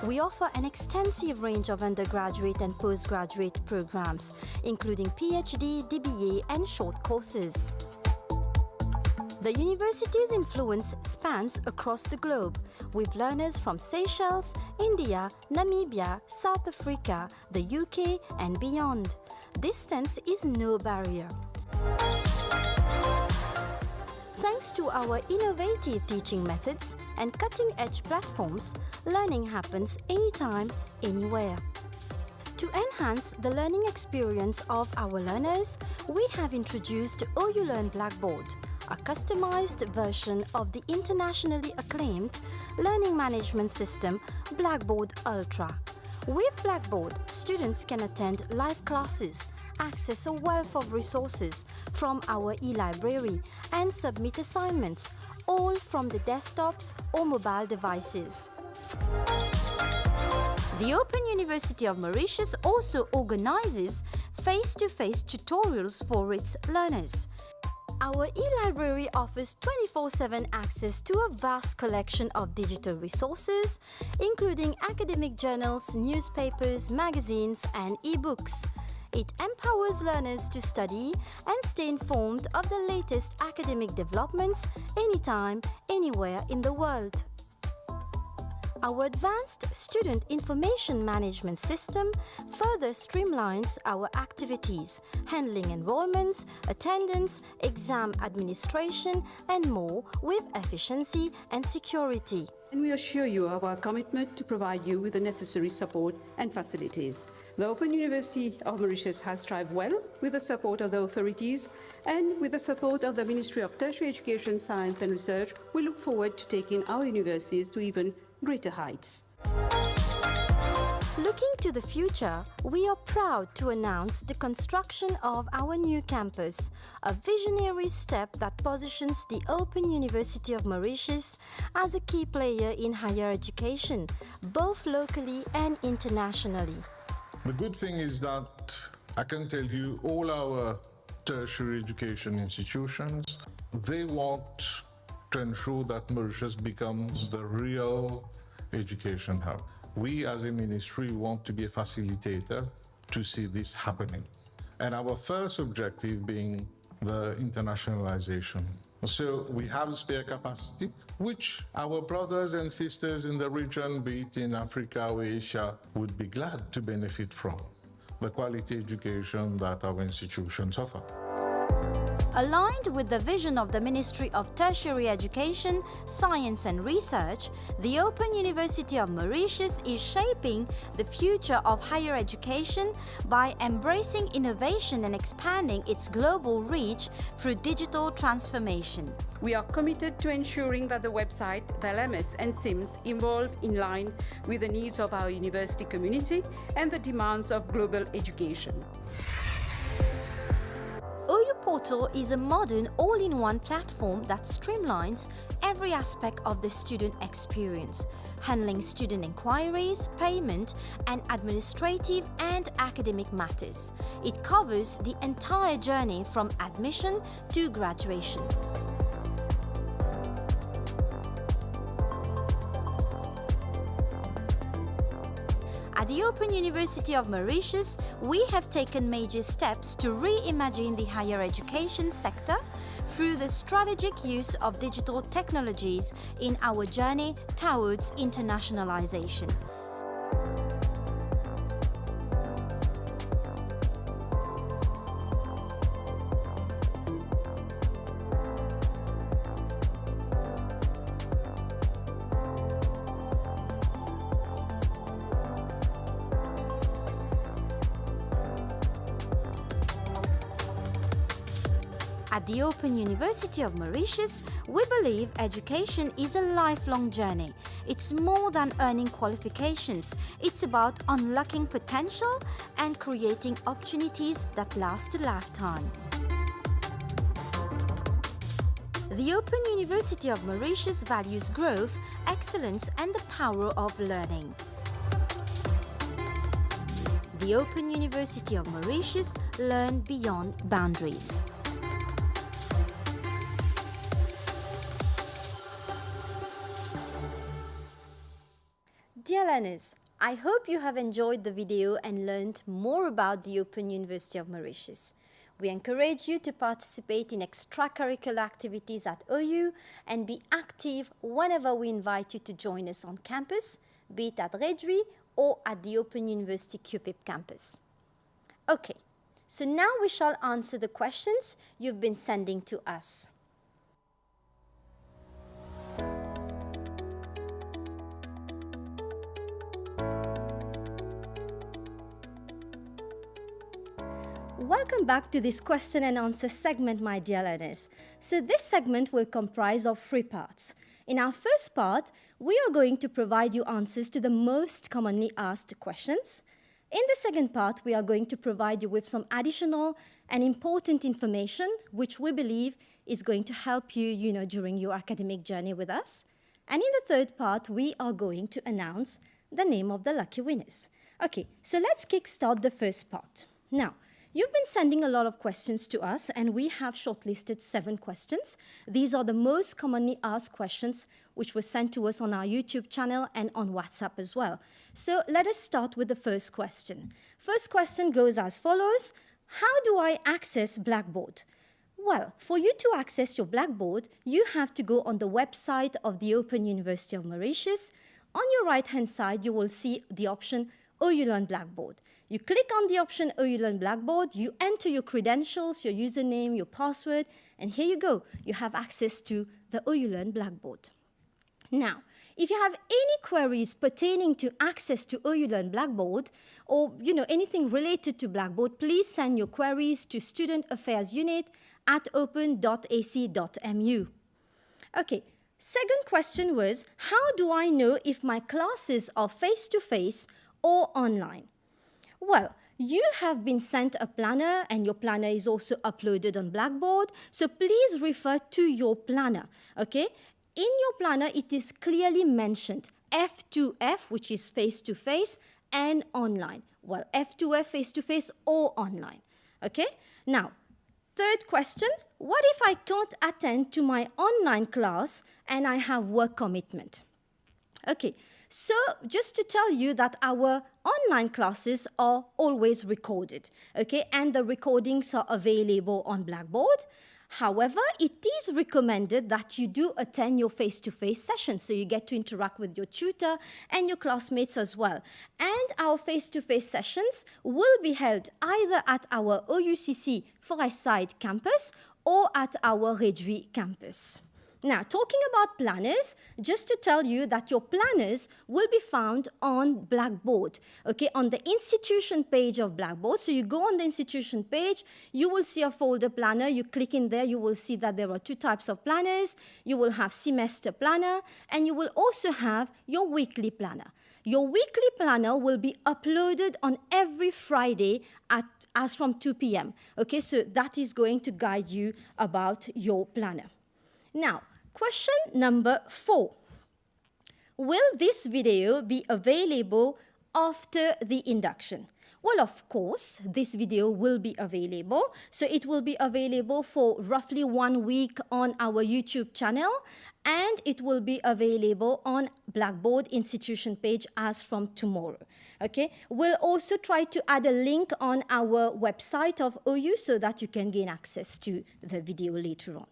We offer an extensive range of undergraduate and postgraduate programs, including PhD, DBA, and short courses. The university's influence spans across the globe, with learners from Seychelles, India, Namibia, South Africa, the UK, and beyond. Distance is no barrier. Thanks to our innovative teaching methods and cutting-edge platforms, learning happens anytime, anywhere. To enhance the learning experience of our learners, we have introduced OULearn Blackboard, a customized version of the internationally acclaimed learning management system Blackboard Ultra. With Blackboard, students can attend live classes, access a wealth of resources from our e-library, and submit assignments, all from the desktops or mobile devices. The Open University University of Mauritius also organizes face-to-face tutorials for its learners. Our e-library offers 24/7 access to a vast collection of digital resources, including academic journals, newspapers, magazines, and e-books. It empowers learners to study and stay informed of the latest academic developments anytime, anywhere in the world. Our advanced student information management system further streamlines our activities, handling enrollments, attendance, exam administration, and more with efficiency and security. And we assure you of our commitment to provide you with the necessary support and facilities. The Open University of Mauritius has strived well with the support of the authorities and with the support of the Ministry of Tertiary Education, Science and Research. We look forward to taking our universities to even greater heights. Looking to the future, we are proud to announce the construction of our new campus, a visionary step that positions the Open University of Mauritius as a key player in higher education, both locally and internationally. The good thing is that I can tell you all our tertiary education institutions, they want to ensure that Mauritius becomes the real education hub. We as a ministry want to be a facilitator to see this happening. And our first objective being the internationalization. So we have spare capacity, which our brothers and sisters in the region, be it in Africa or Asia, would be glad to benefit from the quality education that our institutions offer. Aligned with the vision of the Ministry of Tertiary Education, Science and Research, the Open University of Mauritius is shaping the future of higher education by embracing innovation and expanding its global reach through digital transformation. We are committed to ensuring that the website, the LMS and SIMS evolve in line with the needs of our university community and the demands of global education. OU Portal is a modern all-in-one platform that streamlines every aspect of the student experience, handling student inquiries, payment, and administrative and academic matters. It covers the entire journey from admission to graduation. At the Open University of Mauritius, we have taken major steps to reimagine the higher education sector through the strategic use of digital technologies in our journey towards internationalization. At the Open University of Mauritius, we believe education is a lifelong journey. It's more than earning qualifications. It's about unlocking potential and creating opportunities that last a lifetime. The Open University of Mauritius values growth, excellence, and the power of learning. The Open University of Mauritius learn beyond boundaries. Dear learners, I hope you have enjoyed the video and learned more about the Open University of Mauritius. We encourage you to participate in extracurricular activities at OU and be active whenever we invite you to join us on campus, be it at Réduit or at the Open University QPIP campus. Okay, so now we shall answer the questions you've been sending to us. Welcome back to this question and answer segment, my dear learners. So this segment will comprise of 3 parts. In our first part, we are going to provide you answers to the most commonly asked questions. In the second part, we are going to provide you with some additional and important information, which we believe is going to help you, during your academic journey with us. And in the third part, we are going to announce the name of the lucky winners. Okay, so let's kickstart the first part. Now, you've been sending a lot of questions to us, and we have shortlisted 7 questions. These are the most commonly asked questions which were sent to us on our YouTube channel and on WhatsApp as well. So let us start with the first question. First question goes as follows. How do I access Blackboard? Well, for you to access your Blackboard, you have to go on the website of the Open University of Mauritius. On your right-hand side, you will see the option OU Learn Blackboard. You click on the option OU Learn Blackboard, you enter your credentials, your username, your password, and here you go. You have access to the OU Learn Blackboard. Now, if you have any queries pertaining to access to OU Learn Blackboard or anything related to Blackboard, please send your queries to Student Affairs Unit at open.ac.mu. Okay, second question was, how do I know if my classes are face-to-face or online? Well, you have been sent a planner and your planner is also uploaded on Blackboard, so please refer to your planner, okay? In your planner, it is clearly mentioned F2F, which is face-to-face, and online. Well, F2F, face-to-face or online, okay? Now, third question, what if I can't attend to my online class and I have work commitment? Okay, so just to tell you that our online classes are always recorded, okay, and the recordings are available on Blackboard. However, it is recommended that you do attend your face-to-face sessions, so you get to interact with your tutor and your classmates as well. And our face-to-face sessions will be held either at our OUCC Forest campus or at our Réduit campus. Now, talking about planners, just to tell you that your planners will be found on Blackboard, okay, on the institution page of Blackboard. So you go on the institution page, you will see a folder planner. You click in there, you will see that there are 2 types of planners. You will have semester planner, and you will also have your weekly planner. Your weekly planner will be uploaded on every Friday as from 2 p.m. Okay, so that is going to guide you about your planner. Now, question number 4. Will this video be available after the induction? Well, of course, this video will be available. So it will be available for roughly 1 week on our YouTube channel, and it will be available on Blackboard institution page as from tomorrow. Okay, we'll also try to add a link on our website of OU so that you can gain access to the video later on.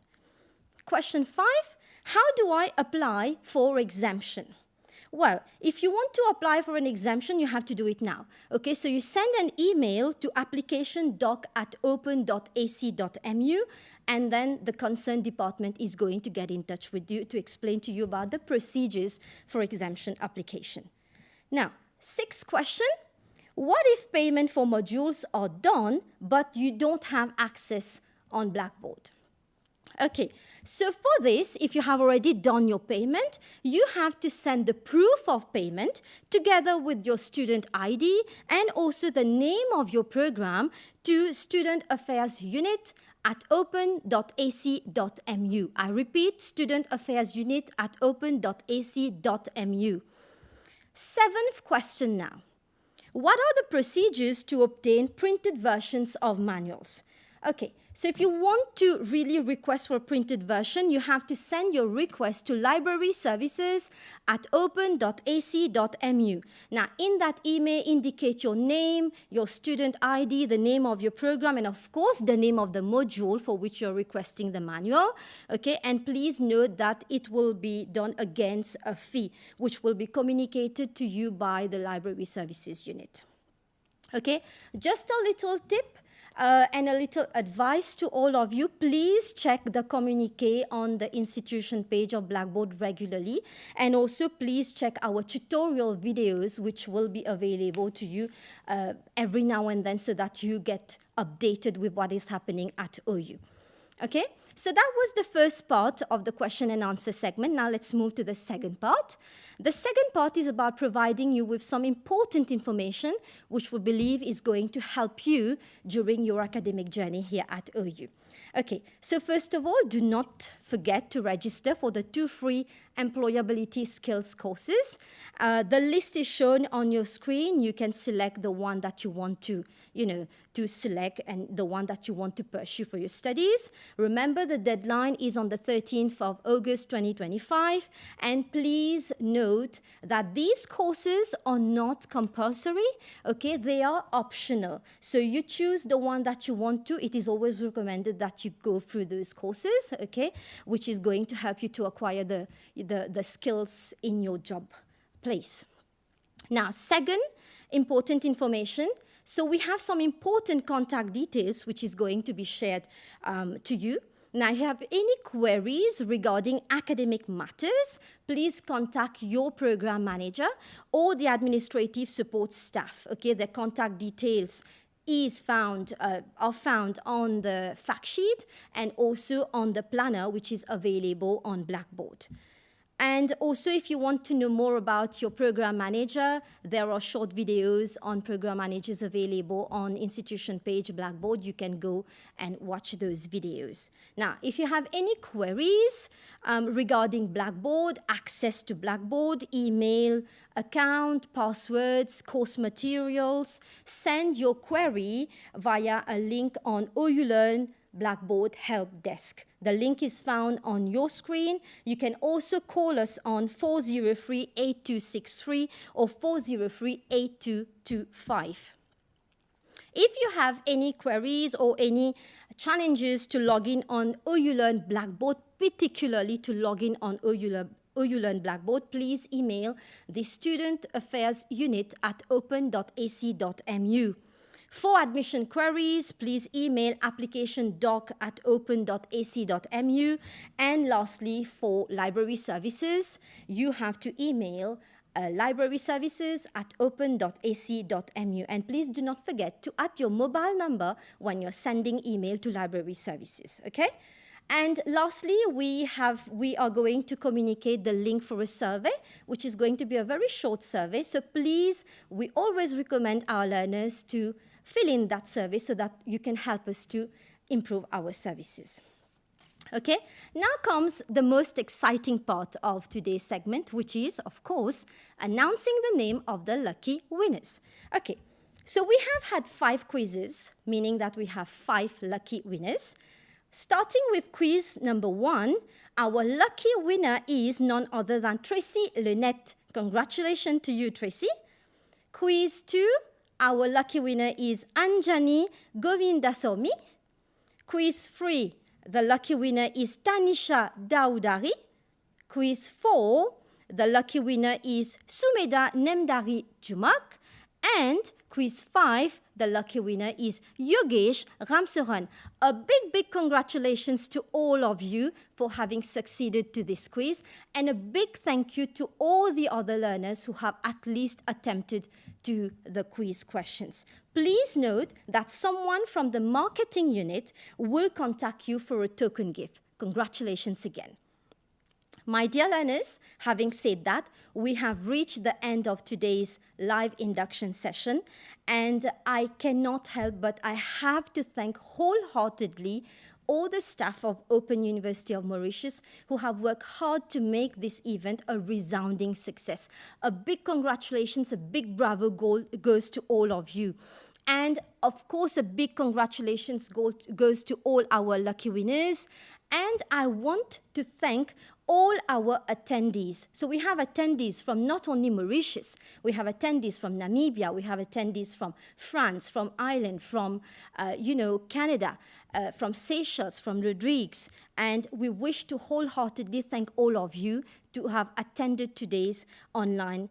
Question 5, how do I apply for exemption? Well, if you want to apply for an exemption, you have to do it now. Okay, so you send an email to application.open.ac.mu, and then the concerned department is going to get in touch with you to explain to you about the procedures for exemption application. Now, 6th question, what if payment for modules are done, but you don't have access on Blackboard? Okay, so for this, if you have already done your payment, you have to send the proof of payment together with your student ID and also the name of your program to Student Affairs Unit at open.ac.mu. I repeat, Student Affairs Unit at open.ac.mu. 7th question now. What are the procedures to obtain printed versions of manuals? Okay, so if you want to really request for a printed version, you have to send your request to library services at open.ac.mu. Now, in that email, indicate your name, your student ID, the name of your program, and of course, the name of the module for which you're requesting the manual. Okay, and please note that it will be done against a fee, which will be communicated to you by the library services unit. Okay, just a little tip. And a little advice to all of you, please check the communique on the institution page of Blackboard regularly, and also please check our tutorial videos which will be available to you every now and then so that you get updated with what is happening at OU. Okay, so that was the first part of the question and answer segment. Now let's move to the second part. The second part is about providing you with some important information which we believe is going to help you during your academic journey here at OU. Okay, so first of all, do not forget to register for the 2 free employability skills courses. The list is shown on your screen. You can select the one that you want to select and the one that you want to pursue for your studies. Remember, the deadline is on the 13th of August 2025. And please note that these courses are not compulsory, okay? They are optional. So you choose the one that you want to. It is always recommended that you go through those courses, okay? Which is going to help you to acquire the skills in your job place. Now, second important information. So we have some important contact details which is going to be shared to you. Now, if you have any queries regarding academic matters, please contact your program manager or the administrative support staff. Okay, the contact details are found on the fact sheet and also on the planner, which is available on Blackboard. And also, if you want to know more about your program manager, there are short videos on program managers available on institution page Blackboard. You can go and watch those videos. Now, if you have any queries regarding Blackboard, access to Blackboard, email, account, passwords, course materials, send your query via a link on OU Learn Blackboard Help Desk. The link is found on your screen. You can also call us on 403-8263 or 403-8225. If you have any queries or any challenges to log in on OU Learn Blackboard, particularly to log in on OU Learn Blackboard, please email the Student Affairs Unit at open.ac.mu. For admission queries, please email applicationdoc@open.ac.mu. And lastly, for library services, you have to email libraryservices@open.ac.mu. And please do not forget to add your mobile number when you're sending email to library services, okay? And lastly, we are going to communicate the link for a survey, which is going to be a very short survey. So please, we always recommend our learners to fill in that survey so that you can help us to improve our services. Okay, now comes the most exciting part of today's segment, which is, of course, announcing the name of the lucky winners. Okay, so we have had 5 quizzes, meaning that we have 5 lucky winners. Starting with quiz number 1, our lucky winner is none other than Tracy Lynette. Congratulations to you, Tracy. Quiz 2, our lucky winner is Anjani Govindasomi. Quiz 3, the lucky winner is Tanisha Daudari. Quiz 4, the lucky winner is Sumeda Nemdari Jumak. And quiz 5, the lucky winner is Yogesh Ramsaran. A big congratulations to all of you for having succeeded to this quiz, and a big thank you to all the other learners who have at least attempted to the quiz questions. Please note that someone from the marketing unit will contact you for a token gift. Congratulations again. My dear learners, having said that, we have reached the end of today's live induction session, and I cannot help but I have to thank wholeheartedly all the staff of Open University of Mauritius who have worked hard to make this event a resounding success. A big congratulations, a big bravo goes to all of you. And of course, a big congratulations goes to all our lucky winners. And I want to thank all our attendees. So we have attendees from not only Mauritius, we have attendees from Namibia, we have attendees from France, from Ireland, from Canada, from Seychelles, from Rodrigues. And we wish to wholeheartedly thank all of you to have attended today's online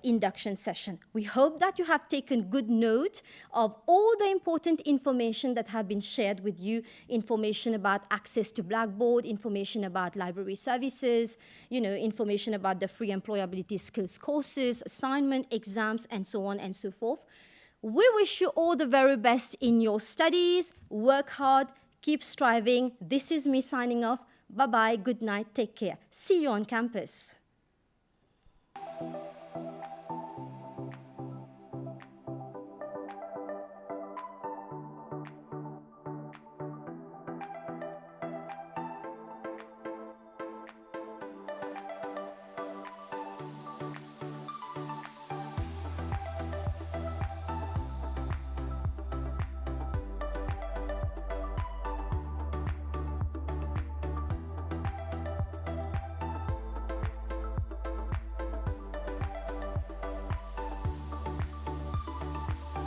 induction session. We hope that you have taken good note of all the important information that have been shared with you, information about access to Blackboard, information about library services, information about the free employability skills courses, assignment, exams, and so on and so forth. We wish you all the very best in your studies. Work hard, Keep striving. This is me signing off. Bye-bye. Good night. Take care. See you on campus.